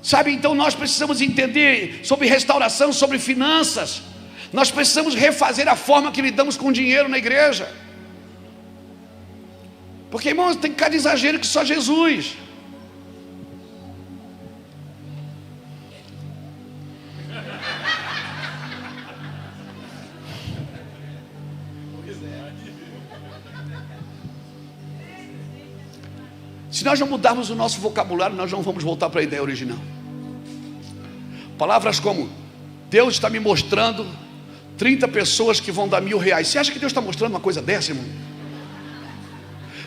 S1: Sabe, então nós precisamos entender sobre restauração, sobre finanças. Nós precisamos refazer a forma que lidamos com o dinheiro na igreja. Porque, irmãos, tem cada exagero que só Jesus. Se nós não mudarmos o nosso vocabulário, nós não vamos voltar para a ideia original. Palavras como: Deus está me mostrando 30 pessoas que vão dar R$1.000. Você acha que Deus está mostrando uma coisa dessa, irmão?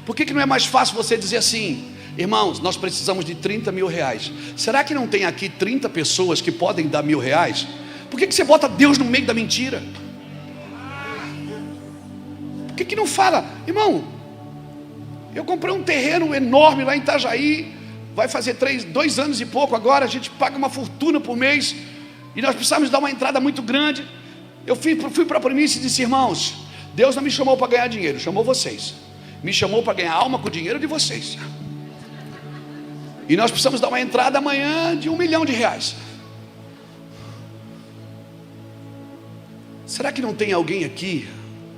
S1: Por que não é mais fácil você dizer assim: irmãos, nós precisamos de R$30.000. Será que não tem aqui 30 pessoas que podem dar R$1.000? Por que você bota Deus no meio da mentira? Por que não fala: irmão, eu comprei um terreno enorme lá em Itajaí, vai fazer 2 anos e pouco agora, a gente paga uma fortuna por mês, e nós precisamos dar uma entrada muito grande. Eu fui para a premissa e disse: irmãos, Deus não me chamou para ganhar dinheiro, chamou vocês. Me chamou para ganhar alma com o dinheiro de vocês. E nós precisamos dar uma entrada amanhã de R$1 milhão. Será que não tem alguém aqui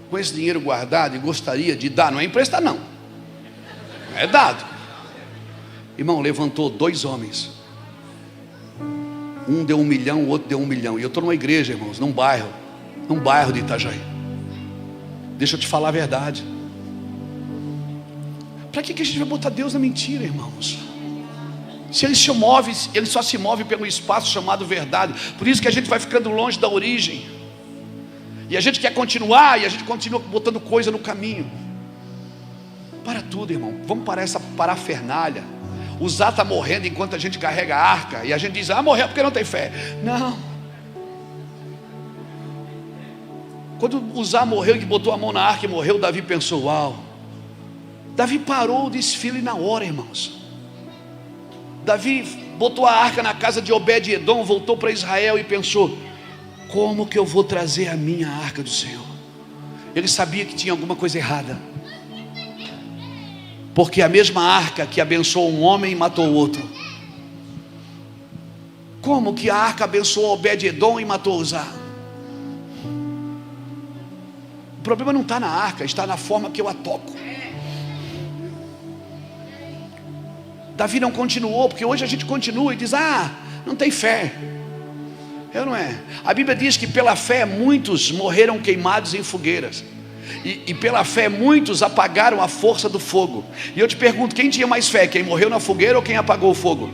S1: com esse dinheiro guardado e gostaria de dar? Não é emprestar, não, é dado. Irmão, levantou 2 homens. Um deu 1 milhão, o outro deu 1 milhão. E eu estou numa igreja, irmãos, num bairro de Itajaí. Deixa eu te falar a verdade. Para que a gente vai botar Deus na mentira, irmãos? Se Ele Ele só se move pelo espaço chamado verdade. Por isso que a gente vai ficando longe da origem. E a gente quer continuar, e a gente continua botando coisa no caminho. Para tudo, irmão. Vamos parar essa parafernália. O Zá está morrendo enquanto a gente carrega a arca. E a gente diz: ah, morreu porque não tem fé. Não. Quando o Zá morreu, que botou a mão na arca e morreu, Davi pensou: uau. Davi parou o desfile na hora, irmãos. Davi botou a arca na casa de Obed-Edom, voltou para Israel e pensou: como que eu vou trazer a minha arca do Senhor? Ele sabia que tinha alguma coisa errada. Porque a mesma arca que abençoou um homem matou o outro. Como que a arca abençoou Obed-Edom e matou Uzá? O problema não está na arca, está na forma que eu a toco. Davi não continuou, porque hoje a gente continua e diz: ah, não tem fé. Não é. A Bíblia diz que pela fé muitos morreram queimados em fogueiras. E pela fé muitos apagaram a força do fogo. E eu te pergunto: quem tinha mais fé? Quem morreu na fogueira ou quem apagou o fogo?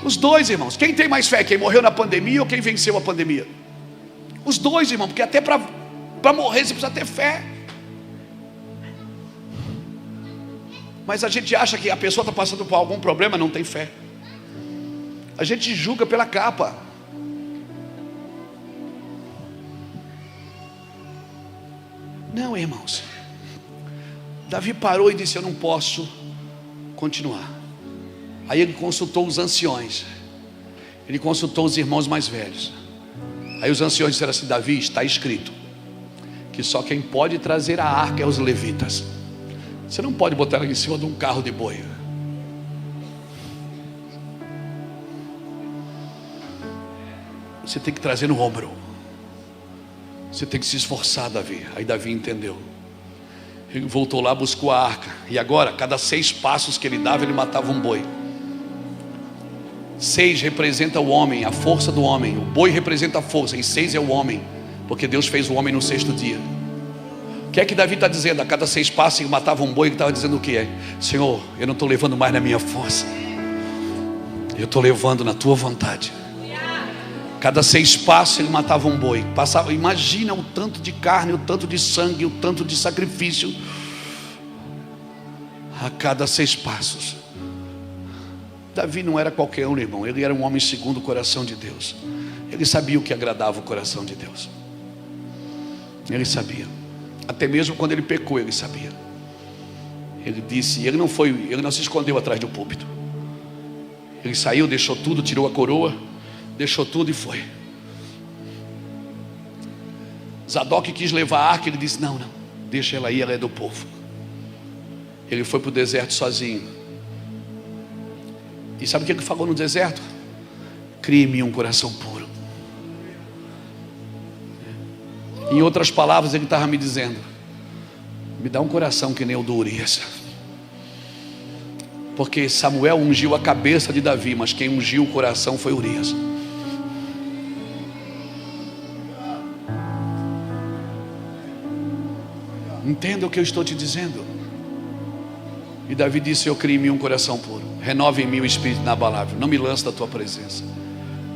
S1: Os dois, irmãos. Quem tem mais fé? Quem morreu na pandemia ou quem venceu a pandemia? Os dois, irmão, porque até para morrer você precisa ter fé. Mas a gente acha que a pessoa está passando por algum problema, não tem fé. A gente julga pela capa. Não, irmãos. Davi parou e disse: eu não posso continuar. Aí ele consultou os anciões. Ele consultou os irmãos mais velhos. Aí os anciões disseram assim: Davi, está escrito que só quem pode trazer a arca é os levitas. Você não pode botar ela em cima de um carro de boi. Você tem que trazer no ombro. Você tem que se esforçar, Davi. Aí Davi entendeu. Ele voltou lá, buscou a arca. E agora, cada 6 passos que ele dava, ele matava um boi. 6 representa o homem, a força do homem. O boi representa a força. E 6 é o homem, porque Deus fez o homem no 6º dia. O que é que Davi está dizendo? A cada 6 passos ele matava um boi. Ele estava dizendo o que é? Senhor, eu não estou levando mais na minha força, eu estou levando na tua vontade. Cada 6 passos ele matava um boi. Passava, imagina o tanto de carne, o tanto de sangue, o tanto de sacrifício. A cada 6 passos. Davi não era qualquer um, irmão. Ele era um homem segundo o coração de Deus. Ele sabia o que agradava o coração de Deus. Ele sabia. Até mesmo quando ele pecou, ele sabia. Ele disse, ele não se escondeu atrás do púlpito. Ele saiu, deixou tudo, tirou a coroa, deixou tudo e foi. Zadok quis levar a arca, ele disse: não, deixa ela aí, ela é do povo. Ele foi para o deserto sozinho. E sabe o que ele falou no deserto? Crie-me um coração puro. Em outras palavras, ele estava me dizendo: me dá um coração que nem o do Urias. Porque Samuel ungiu a cabeça de Davi, mas quem ungiu o coração foi Urias. Entenda o que eu estou te dizendo. E Davi disse: eu crie em mim um coração puro, renove em mim o espírito inabalável, não me lance da tua presença,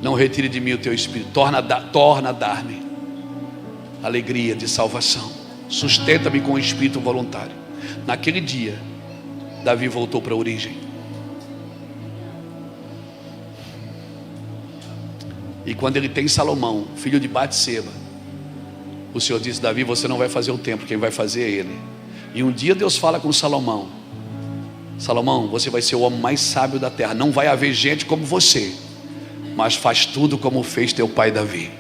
S1: não retire de mim o teu espírito, torna a dar-me alegria de salvação, sustenta-me com o espírito voluntário. Naquele dia Davi voltou para a origem. E quando ele tem Salomão, filho de Batseba, o Senhor disse: Davi, você não vai fazer o templo, quem vai fazer é ele. E um dia Deus fala com Salomão: Salomão, você vai ser o homem mais sábio da terra. Não vai haver gente como você, mas faz tudo como fez teu pai Davi.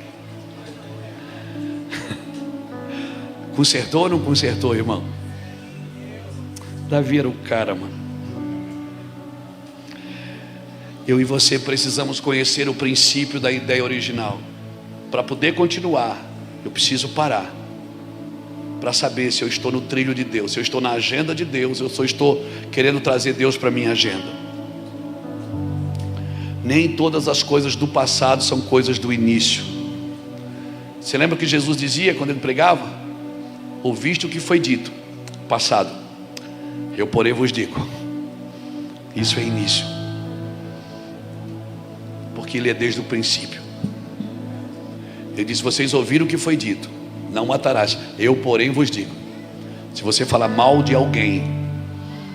S1: Consertou ou não consertou, irmão? Davi era o cara, mano. Eu e você precisamos conhecer o princípio da ideia original. Para poder continuar, eu preciso parar para saber se eu estou no trilho de Deus, se eu estou na agenda de Deus, eu só estou querendo trazer Deus para a minha agenda. Nem todas as coisas do passado são coisas do início. Você lembra que Jesus dizia quando ele pregava? Ouviste o que foi dito, passado, eu porém vos digo. Isso é início, porque ele é desde o princípio. Ele disse: vocês ouviram o que foi dito, não matarás, eu porém vos digo. Se você falar mal de alguém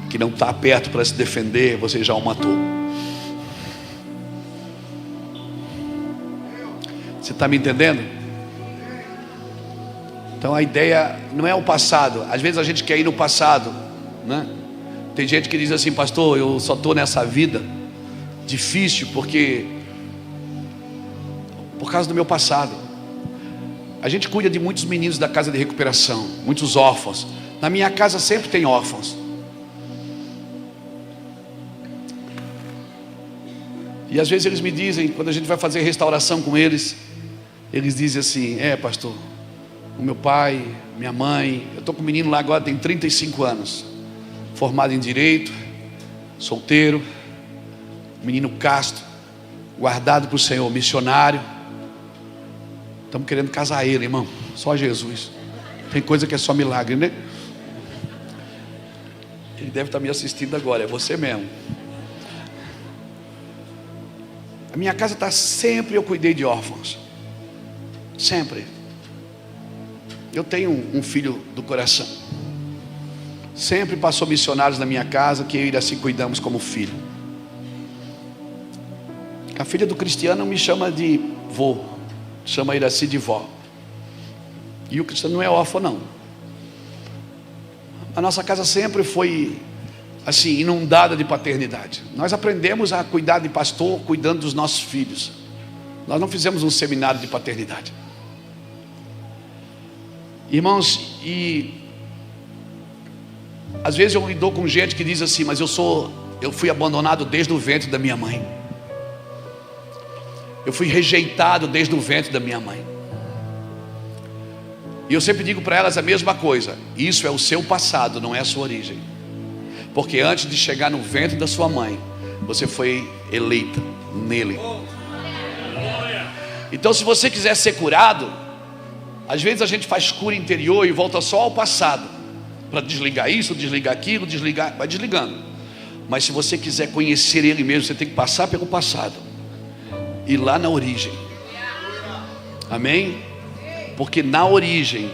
S1: que não está perto para se defender, você já o matou. Você está me entendendo? Então a ideia não é o passado. Às vezes a gente quer ir no passado, né? Tem gente que diz assim: pastor, eu só estou nessa vida difícil por causa do meu passado. A gente cuida de muitos meninos da casa de recuperação, muitos órfãos. Na minha casa sempre tem órfãos. E às vezes eles me dizem, quando a gente vai fazer restauração com eles, eles dizem assim: pastor, o meu pai, minha mãe, eu estou com um menino lá agora, tem 35 anos, formado em direito, solteiro, menino casto, guardado para o Senhor, missionário. Estamos querendo casar ele, irmão. Só Jesus. Tem coisa que é só milagre, né? Ele deve estar me assistindo agora. É você mesmo. A minha casa está sempre, eu cuidei de órfãos. Sempre. Eu tenho um filho do coração. Sempre passou missionários na minha casa, que eu e Iraci cuidamos como filho. A filha do Cristiano me chama de vô, chama Iraci de vó. E o Cristiano não é órfão, não. A nossa casa sempre foi assim, inundada de paternidade. Nós aprendemos a cuidar de pastor cuidando dos nossos filhos. Nós não fizemos um seminário de paternidade. Irmãos, e às vezes eu lido com gente que diz assim: mas eu fui abandonado desde o ventre da minha mãe. Eu fui rejeitado desde o ventre da minha mãe. E eu sempre digo para elas a mesma coisa: isso é o seu passado, não é a sua origem. Porque antes de chegar no ventre da sua mãe, você foi eleita nele. Então, se você quiser ser curado, às vezes a gente faz cura interior e volta só ao passado, para desligar isso, desligar aquilo, vai desligando. Mas se você quiser conhecer Ele mesmo, você tem que passar pelo passado, ir lá na origem. Amém? Porque na origem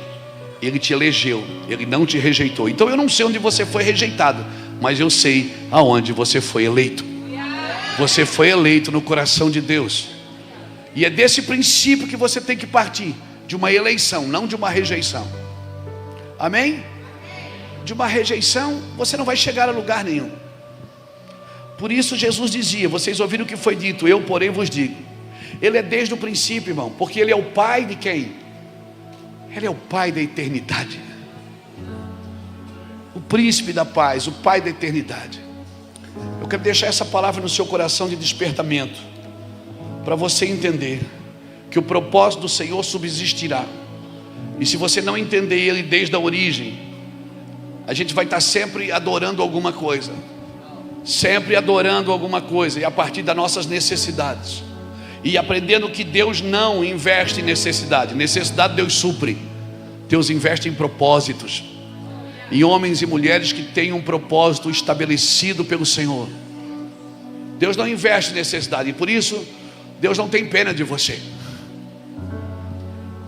S1: Ele te elegeu, Ele não te rejeitou. Então eu não sei onde você foi rejeitado, mas eu sei aonde você foi eleito. Você foi eleito no coração de Deus. E é desse princípio que você tem que partir, de uma eleição, não de uma rejeição. Amém? De uma rejeição você não vai chegar a lugar nenhum. Por isso Jesus dizia: vocês ouviram o que foi dito, eu porém vos digo. Ele é desde o princípio, irmão, porque Ele é o Pai de quem? Ele é o Pai da eternidade, o príncipe da paz, o Pai da eternidade. Eu quero deixar essa palavra no seu coração de despertamento, para você entender que o propósito do Senhor subsistirá. E se você não entender Ele desde a origem, a gente vai estar sempre adorando alguma coisa, sempre adorando alguma coisa, e a partir das nossas necessidades, e aprendendo que Deus não investe em necessidade. Necessidade Deus supre. Deus investe em propósitos, em homens e mulheres que têm um propósito estabelecido pelo Senhor. Deus não investe em necessidade, e por isso Deus não tem pena de você.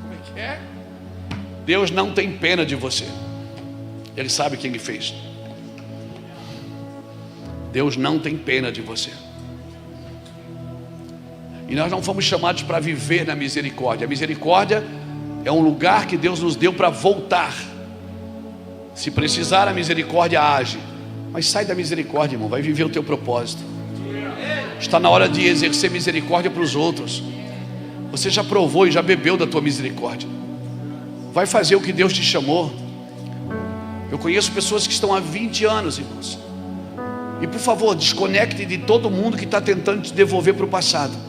S1: Como é que é? Deus não tem pena de você. Ele sabe quem Ele fez. Deus não tem pena de você. E nós não fomos chamados para viver na misericórdia. A misericórdia é um lugar que Deus nos deu para voltar. Se precisar, a misericórdia age. Mas sai da misericórdia, irmão, vai viver o teu propósito. Está na hora de exercer misericórdia para os outros. Você já provou e já bebeu da tua misericórdia. Vai fazer o que Deus te chamou. Eu conheço pessoas que estão há 20 anos, irmãos. E por favor, desconecte de todo mundo que está tentando te devolver para o passado.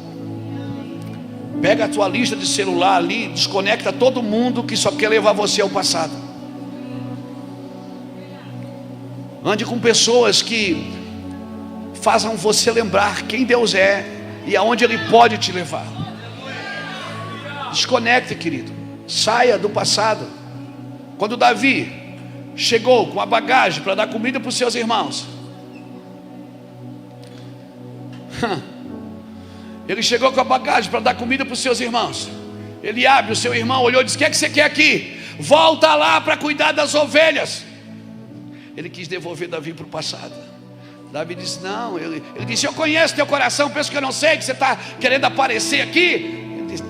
S1: Pega a tua lista de celular ali, desconecta todo mundo que só quer levar você ao passado. Ande com pessoas que façam você lembrar quem Deus é e aonde Ele pode te levar. Desconecte, querido. Saia do passado. Quando Davi chegou com a bagagem para dar comida para os seus irmãos, ele chegou com a bagagem para dar comida para os seus irmãos. Eliabe, o seu irmão, olhou e disse: o que é que você quer aqui? Volta lá para cuidar das ovelhas. Ele quis devolver Davi para o passado. Davi disse: não. Ele disse: eu conheço teu coração, penso que eu não sei, que você está querendo aparecer aqui. Ele disse: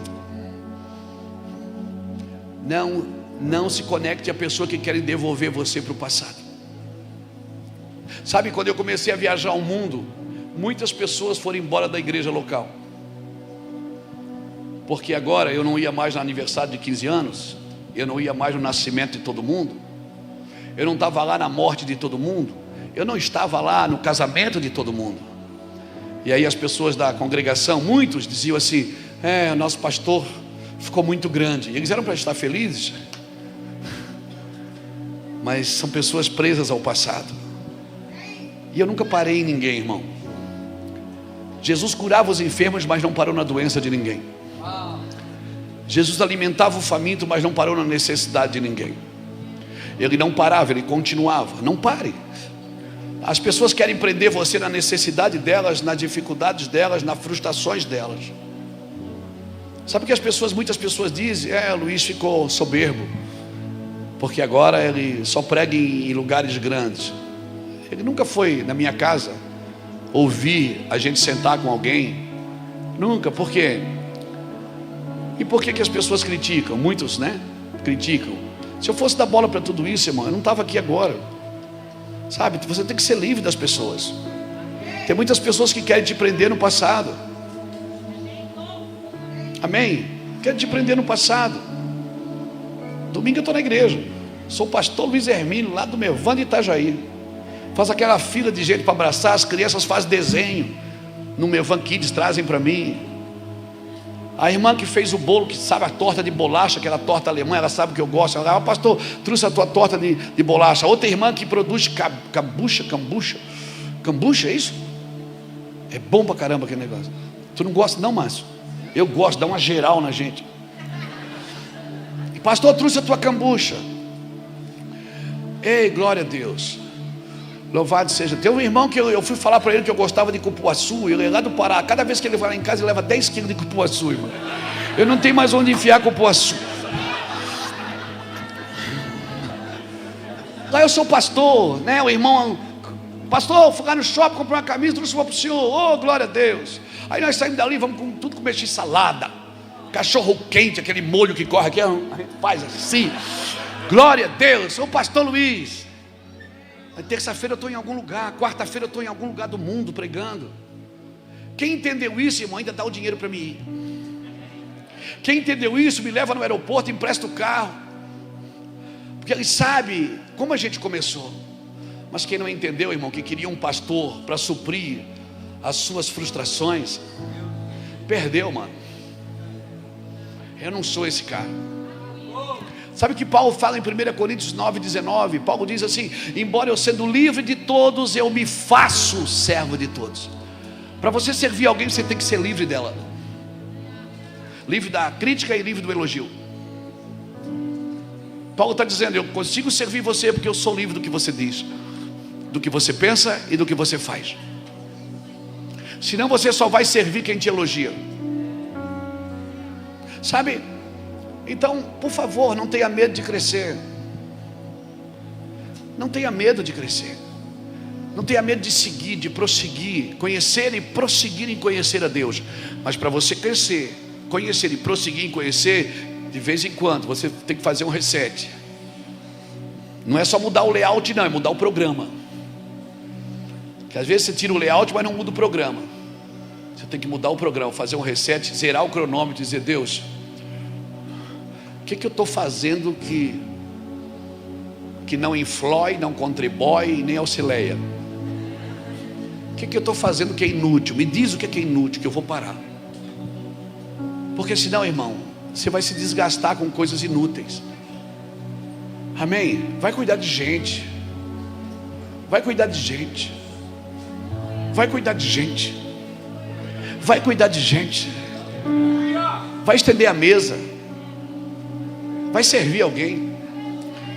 S1: não se conecte a pessoa que quer devolver você para o passado. Sabe, quando eu comecei a viajar ao mundo, muitas pessoas foram embora da igreja local, porque agora eu não ia mais no aniversário de 15 anos, eu não ia mais no nascimento de todo mundo, eu não estava lá na morte de todo mundo, eu não estava lá no casamento de todo mundo. E aí as pessoas da congregação, muitos diziam assim: o nosso pastor ficou muito grande. E eles eram para estar felizes, mas são pessoas presas ao passado. E eu nunca parei em ninguém, irmão. Jesus curava os enfermos, mas não parou na doença de ninguém. Jesus alimentava o faminto, mas não parou na necessidade de ninguém. Ele não parava, ele continuava. Não pare. As pessoas querem prender você na necessidade delas, nas dificuldades delas, nas frustrações delas. Sabe o que muitas pessoas dizem? Luiz ficou soberbo, porque agora ele só prega em lugares grandes. Ele nunca foi na minha casa ouvir a gente sentar com alguém. Nunca. Por quê? E por que as pessoas criticam? Muitos, né? Criticam. Se eu fosse dar bola para tudo isso, irmão, eu não estava aqui agora. Sabe? Você tem que ser livre das pessoas. Tem muitas pessoas que querem te prender no passado. Amém? Querem te prender no passado. Domingo eu estou na igreja. Sou o pastor Luiz Hermínio, lá do Mevando de Itajaí. Faz aquela fila de gente para abraçar. As crianças fazem desenho no Mevan Kids, trazem para mim. A irmã que fez o bolo, que sabe a torta de bolacha, aquela torta alemã, ela sabe o que eu gosto. Ela, pastor, trouxe a tua torta de bolacha. Outra irmã que produz cambucha, é isso? É bom pra caramba aquele negócio. Tu não gosta não, Márcio? Eu gosto, dá uma geral na gente. E pastor, trouxe a tua cambucha. Ei, glória a Deus. Louvado seja. Tem um irmão que eu fui falar para ele que eu gostava de cupuaçu. Ele é lá do Pará. Cada vez que ele vai lá em casa, ele leva 10 quilos de cupuaçu, irmão. Eu não tenho mais onde enfiar cupuaçu. Lá eu sou pastor, né? O irmão, pastor, fui lá no shopping, comprei uma camisa, trouxe uma para o senhor. Oh, glória a Deus. Aí nós saímos dali, vamos com tudo comer salada, cachorro quente, aquele molho que corre aqui, a gente faz assim. Glória a Deus. Sou o pastor Luiz. Terça-feira eu estou em algum lugar, quarta-feira eu estou em algum lugar do mundo pregando. Quem entendeu isso, irmão, ainda dá o dinheiro para mim ir. Quem entendeu isso, me leva no aeroporto, empresta o carro. Porque ele sabe como a gente começou. Mas quem não entendeu, irmão, que queria um pastor para suprir as suas frustrações, perdeu, mano. Eu não sou esse cara. Sabe o que Paulo fala em 1 Coríntios 9,19? Paulo diz assim: embora eu sendo livre de todos, eu me faço servo de todos. Para você servir alguém, você tem que ser livre dela. Livre da crítica e livre do elogio. Paulo está dizendo: eu consigo servir você porque eu sou livre do que você diz, do que você pensa e do que você faz. Senão você só vai servir quem te elogia. Sabe? Então, por favor, não tenha medo de crescer. Não tenha medo de crescer. Não tenha medo de seguir, de prosseguir, conhecer e prosseguir em conhecer a Deus. Mas para você crescer, conhecer e prosseguir em conhecer, de vez em quando você tem que fazer um reset. Não é só mudar o layout, não, é mudar o programa. Porque às vezes você tira o layout, mas não muda o programa. Você tem que mudar o programa, fazer um reset, zerar o cronômetro e dizer: Deus, o que eu estou fazendo que não influi, não contribui, nem auxilia? O que eu estou fazendo que é inútil? Me diz o que é inútil, que eu vou parar. Porque senão, irmão, você vai se desgastar com coisas inúteis. Amém? Vai cuidar de gente. Vai cuidar de gente. Vai cuidar de gente. Vai cuidar de gente. Vai estender a mesa. Vai servir alguém.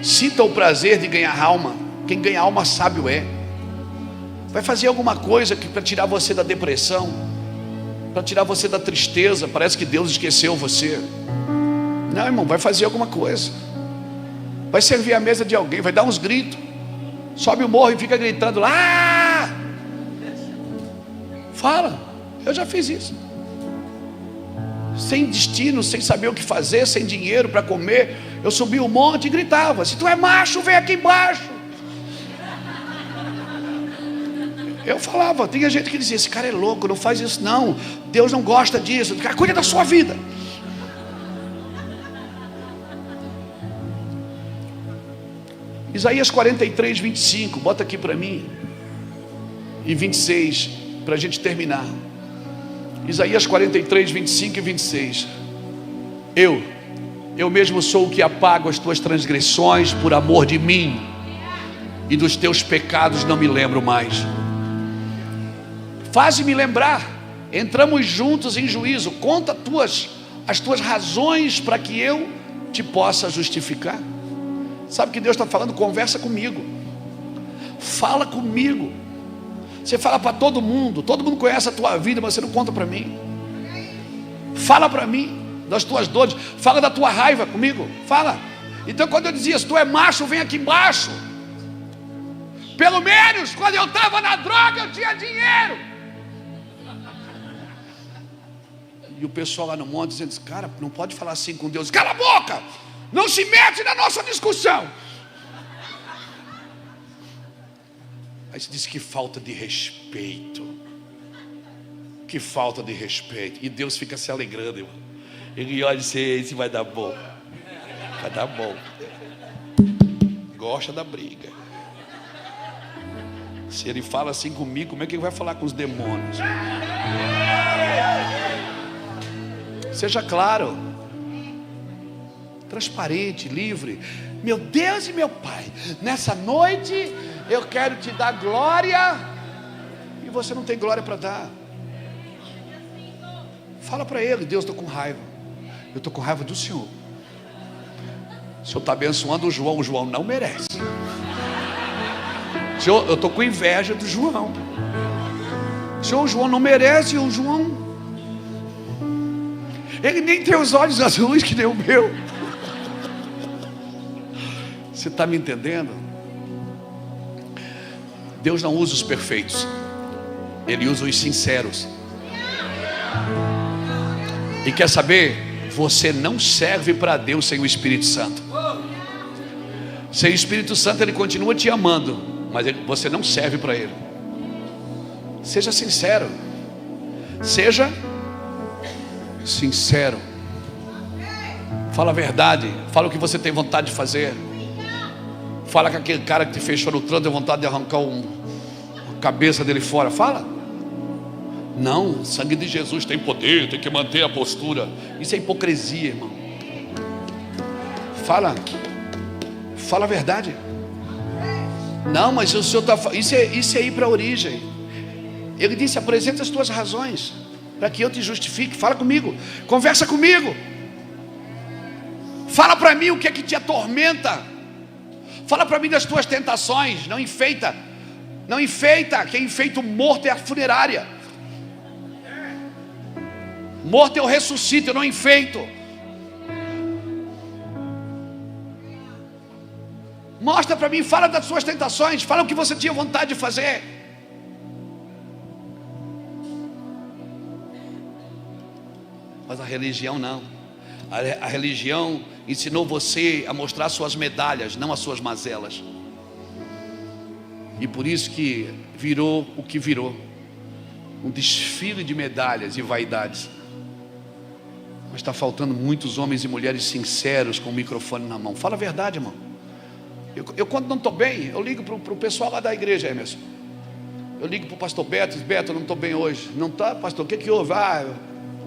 S1: Sinta o prazer de ganhar alma. Quem ganha alma sábio é. Vai fazer alguma coisa para tirar você da depressão, para tirar você da tristeza. Parece que Deus esqueceu você. Não, irmão, vai fazer alguma coisa. Vai servir a mesa de alguém. Vai dar uns gritos. Sobe o morro e fica gritando lá. Fala. Eu já fiz isso. Sem destino, sem saber o que fazer, sem dinheiro para comer, eu subi um monte e gritava: se tu é macho, vem aqui embaixo. Eu falava, tinha gente que dizia: esse cara é louco, não faz isso não, Deus não gosta disso. Cara, cuida da sua vida. Isaías 43, 25, bota aqui para mim, e 26, para a gente terminar. Isaías 43, 25 e 26. Eu mesmo sou o que apago as tuas transgressões por amor de mim, e dos teus pecados não me lembro mais. Faze-me lembrar, entramos juntos em juízo, conta as tuas razões para que eu te possa justificar. Sabe o que Deus está falando? Conversa comigo. Fala comigo. Você fala para todo mundo conhece a tua vida, mas você não conta para mim. Fala para mim das tuas dores, fala da tua raiva comigo, fala. Então quando eu dizia, se tu é macho, vem aqui embaixo. Pelo menos quando eu estava na droga eu tinha dinheiro. E o pessoal lá no monte dizendo, cara, não pode falar assim com Deus. Cala a boca, não se mete na nossa discussão. Aí você diz, que falta de respeito. Que falta de respeito. E Deus fica se alegrando, irmão. Ele olha e diz, esse vai dar bom. Vai dar bom. Gosta da briga. Se ele fala assim comigo, como é que ele vai falar com os demônios? Seja claro, transparente, livre. Meu Deus e meu Pai, nessa noite eu quero te dar glória. E você não tem glória para dar. Fala para ele, Deus, estou com raiva. Eu estou com raiva do Senhor. O Senhor está abençoando o João não merece. Senhor, eu estou com inveja do João. Senhor, o João não merece. O João, ele nem tem os olhos azuis que nem o meu. Você está me entendendo? Deus não usa os perfeitos, Ele usa os sinceros. E quer saber? Você não serve para Deus sem o Espírito Santo. Sem o Espírito Santo Ele continua te amando, mas você não serve para Ele. Seja sincero. Seja sincero. Fala a verdade. Fala o que você tem vontade de fazer. Fala com aquele cara que te fechou no trânsito, tem vontade de arrancar a cabeça dele fora. Fala. Não, o sangue de Jesus tem poder, tem que manter a postura. Isso é hipocrisia, irmão. Fala a verdade. Não, mas o Senhor está... Isso é ir para a origem. Ele disse, apresenta as tuas razões para que eu te justifique. Fala comigo, conversa comigo. Fala para mim o que é que te atormenta. Fala para mim das tuas tentações. Não enfeita. Não enfeita. Quem enfeita o morto é a funerária. Morto eu ressuscito, eu não enfeito. Mostra para mim, fala das suas tentações. Fala o que você tinha vontade de fazer. Mas a religião não. A religião ensinou você a mostrar suas medalhas, não as suas mazelas. E por isso que virou o que virou. Um desfile de medalhas e vaidades. Mas está faltando muitos homens e mulheres sinceros com o microfone na mão. Fala a verdade, irmão. Eu quando não estou bem, eu ligo para o pessoal lá da igreja, Emerson. Eu ligo para o pastor Beto, diz, Beto, eu não estou bem hoje. Não está, pastor, o que houve?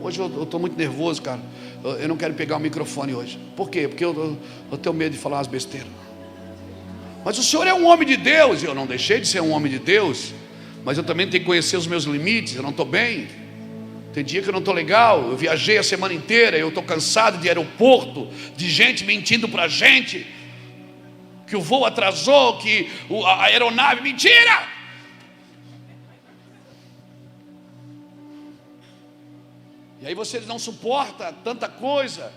S1: Hoje eu estou muito nervoso, cara. Eu não quero pegar o microfone hoje. Por quê? Porque eu tenho medo de falar umas besteiras. Mas o senhor é um homem de Deus. E eu não deixei de ser um homem de Deus, mas eu também tenho que conhecer os meus limites. Eu não estou bem. Tem dia que eu não estou legal. Eu viajei a semana inteira. Eu estou cansado de aeroporto, de gente mentindo para a gente, que o voo atrasou, que a aeronave... Mentira! E aí você não suporta tanta coisa.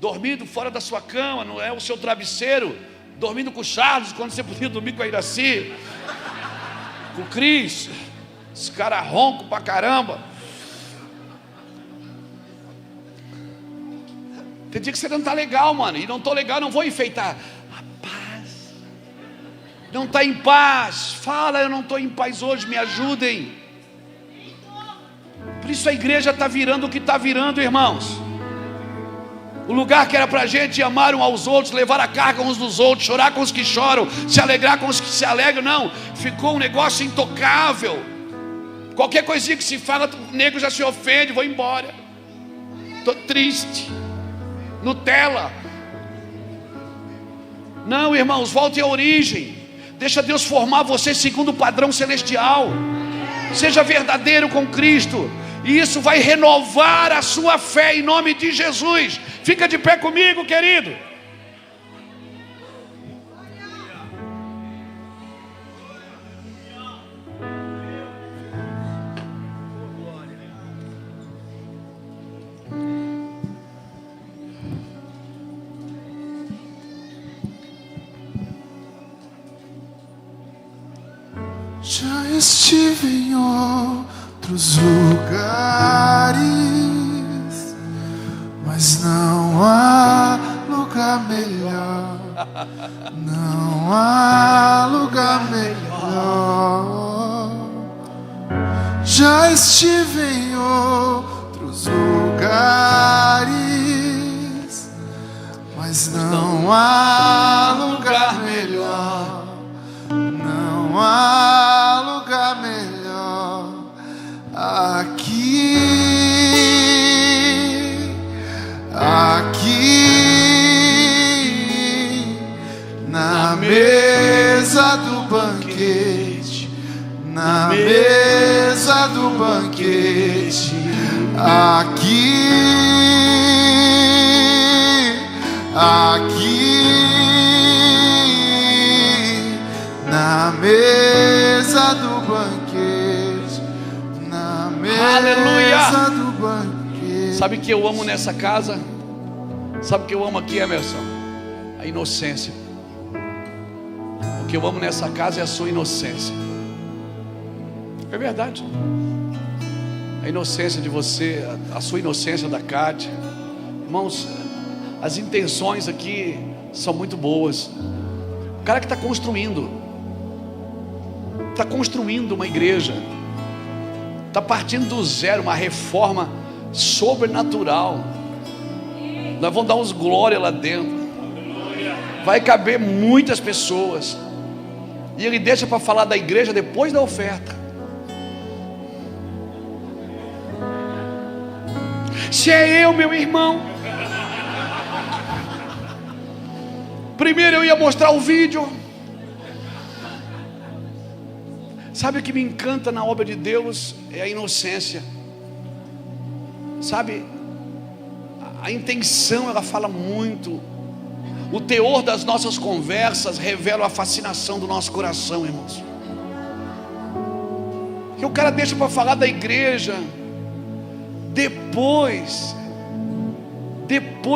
S1: Dormindo fora da sua cama, não é o seu travesseiro. Dormindo com o Charles, quando você podia dormir com a Iraci, com o Cris. Esse cara ronco pra caramba. Tem dia que você não está legal, mano. E não estou legal, não vou enfeitar. A paz. Não está em paz. Fala, eu não estou em paz hoje, me ajudem. Por isso a igreja está virando o que está virando, irmãos. O lugar que era para a gente amar uns aos outros, levar a carga uns dos outros, chorar com os que choram, se alegrar com os que se alegram, não. Ficou um negócio intocável. Qualquer coisinha que se fala, o nego já se ofende, vou embora. Estou triste. Nutella. Não, irmãos, volte à origem. Deixa Deus formar você segundo o padrão celestial. Seja verdadeiro com Cristo, e isso vai renovar a sua fé em nome de Jesus. Fica de pé comigo, querido.
S2: Já estive em outros lugares, mas não há lugar melhor. Não há lugar melhor. Já estive em outros lugares, mas não há lugar melhor. Não há lugar melhor aqui, na mesa do banquete, na mesa do banquete, na mesa do banquete, na mesa do banquete.
S1: Sabe o que eu amo nessa casa? Sabe o que eu amo aqui, Emerson? A inocência. O que eu amo nessa casa é a sua inocência. É verdade. A inocência de você, a sua inocência da Cátia. Irmãos, as intenções aqui são muito boas. O cara que está construindo uma igreja, está partindo do zero, uma reforma sobrenatural. Nós vamos dar uns glória lá dentro. Vai caber muitas pessoas. E ele deixa para falar da igreja depois da oferta. Se é eu, meu irmão, primeiro eu ia mostrar o vídeo. Sabe o que me encanta na obra de Deus? É a inocência. Sabe, a intenção, ela fala muito. O teor das nossas conversas revela a fascinação do nosso coração, irmãos. Que o cara deixa para falar da igreja depois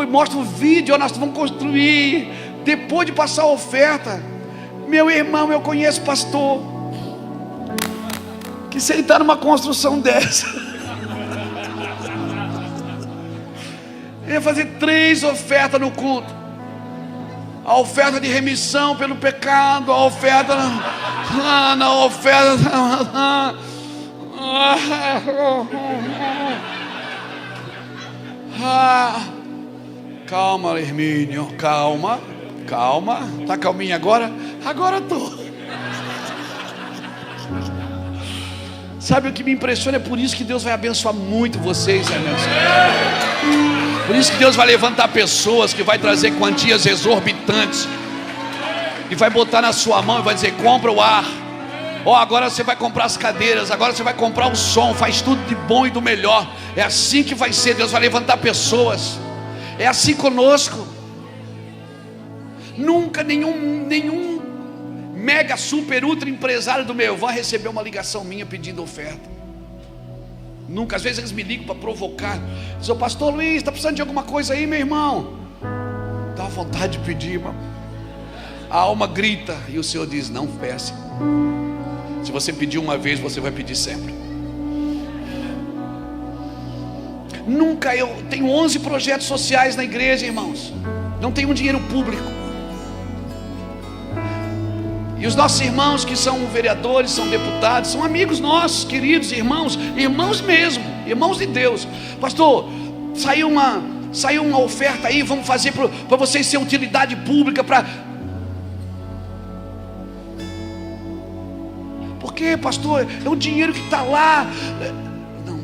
S1: mostra o vídeo, ó, nós vamos construir, depois de passar a oferta. Meu irmão, eu conheço pastor que se ele está numa construção dessa, ele ia fazer 3 ofertas no culto. A oferta de remissão pelo pecado, a oferta na oferta. Calma, Hermínio, calma. Tá calminha agora? Agora tô. Sabe o que me impressiona? É por isso que Deus vai abençoar muito vocês, Emerson. Por isso que Deus vai levantar pessoas que vai trazer quantias exorbitantes e vai botar na sua mão e vai dizer: compra o ar. Ó, agora você vai comprar as cadeiras, agora você vai comprar o som, faz tudo de bom e do melhor. É assim que vai ser. Deus vai levantar pessoas. É assim conosco. Nunca nenhum mega, super, ultra empresário do meu van recebeu uma ligação minha pedindo oferta. Nunca. Às vezes eles me ligam para provocar. Diz: ô pastor Luiz, está precisando de alguma coisa aí, meu irmão? Dá vontade de pedir, irmão. A alma grita e o Senhor diz: não peça. Se você pedir uma vez, você vai pedir sempre. Nunca. Eu tenho 11 projetos sociais na igreja, irmãos. Não tenho dinheiro público. E os nossos irmãos que são vereadores, são deputados, são amigos nossos, queridos irmãos mesmo, irmãos de Deus. Pastor, saiu uma oferta aí, vamos fazer para vocês ser utilidade pública. Por quê, pastor? É o dinheiro que está lá. Não.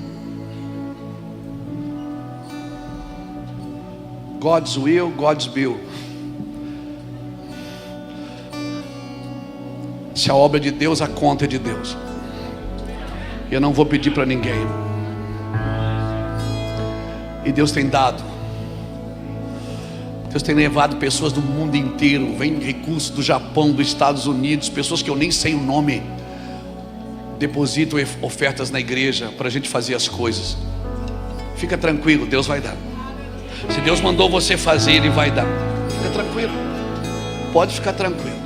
S1: God's will, God's bill. Se a obra é de Deus, a conta é de Deus. Eu não vou pedir para ninguém. E Deus tem dado. Deus tem levado pessoas do mundo inteiro. Vem recursos do Japão, dos Estados Unidos, pessoas que eu nem sei o nome. Depositam ofertas na igreja para a gente fazer as coisas. Fica tranquilo, Deus vai dar. Se Deus mandou você fazer, Ele vai dar. Fica tranquilo. Pode ficar tranquilo.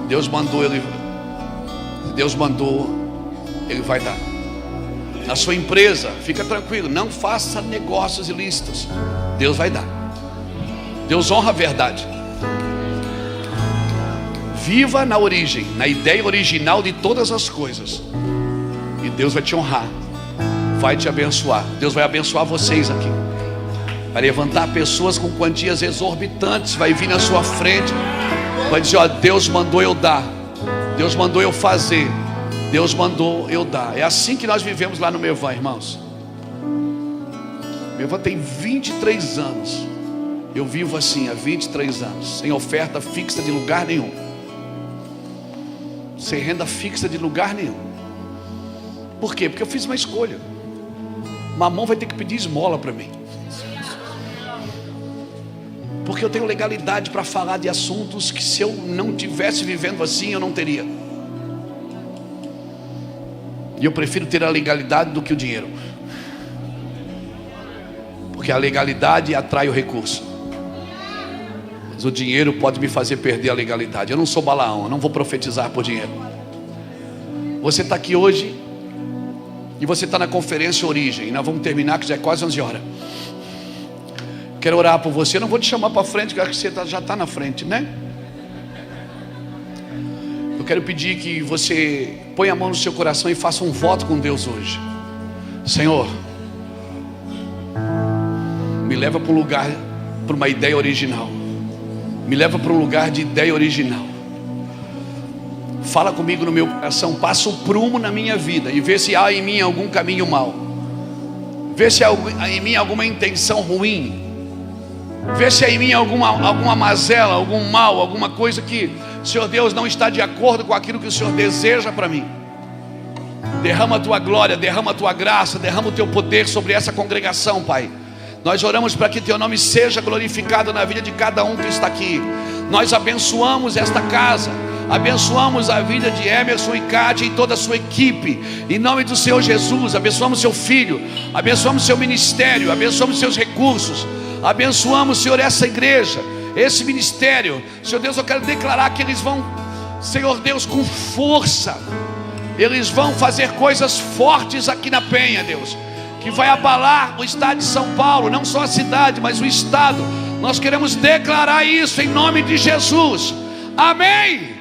S1: Deus mandou, Ele. Deus mandou, Ele vai dar. Na sua empresa, fica tranquilo, não faça negócios ilícitos, Deus vai dar. Deus honra a verdade. Viva na origem, na ideia original de todas as coisas, e Deus vai te honrar, vai te abençoar. Deus vai abençoar vocês aqui, vai levantar pessoas com quantias exorbitantes, vai vir na sua frente, vai dizer: ó, Deus mandou eu dar, Deus mandou eu fazer, Deus mandou eu dar. É assim que nós vivemos lá no Mevan, irmãos. Mevan tem 23 anos. Eu vivo assim há 23 anos, sem oferta fixa de lugar nenhum, sem renda fixa de lugar nenhum. Por quê? Porque eu fiz uma escolha. Mamão vai ter que pedir esmola para mim, porque eu tenho legalidade para falar de assuntos que, se eu não tivesse vivendo assim, eu não teria. E eu prefiro ter a legalidade do que o dinheiro, porque a legalidade atrai o recurso, mas o dinheiro pode me fazer perder a legalidade. Eu não sou Balaão, eu não vou profetizar por dinheiro. Você está aqui hoje e você está na conferência Origem, e nós vamos terminar, que já é quase 11 horas. Quero orar por você. Eu não vou te chamar para frente, porque você já está na frente, né? Eu quero pedir que você ponha a mão no seu coração e faça um voto com Deus hoje. Senhor, me leva para um lugar, para uma ideia original. Me leva para um lugar de ideia original. Fala comigo no meu coração, passa o prumo na minha vida e vê se há em mim algum caminho mau. Vê se há em mim alguma intenção ruim. Vê se há em mim alguma mazela, algum mal, alguma coisa que, Senhor Deus, não está de acordo com aquilo que o Senhor deseja para mim. Derrama a tua glória, derrama a tua graça, derrama o teu poder sobre essa congregação, Pai. Nós oramos para que teu nome seja glorificado na vida de cada um que está aqui. Nós abençoamos esta casa, abençoamos a vida de Emerson e Cátia e toda a sua equipe, em nome do Senhor Jesus. Abençoamos seu filho, abençoamos seu ministério, abençoamos seus recursos, abençoamos, Senhor, essa igreja, esse ministério. Senhor Deus, eu quero declarar que eles vão, Senhor Deus, com força, eles vão fazer coisas fortes aqui na Penha, Deus, que vai abalar o estado de São Paulo, não só a cidade, mas o estado. Nós queremos declarar isso em nome de Jesus. Amém.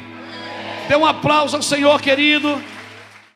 S1: Dê um aplauso ao Senhor, querido.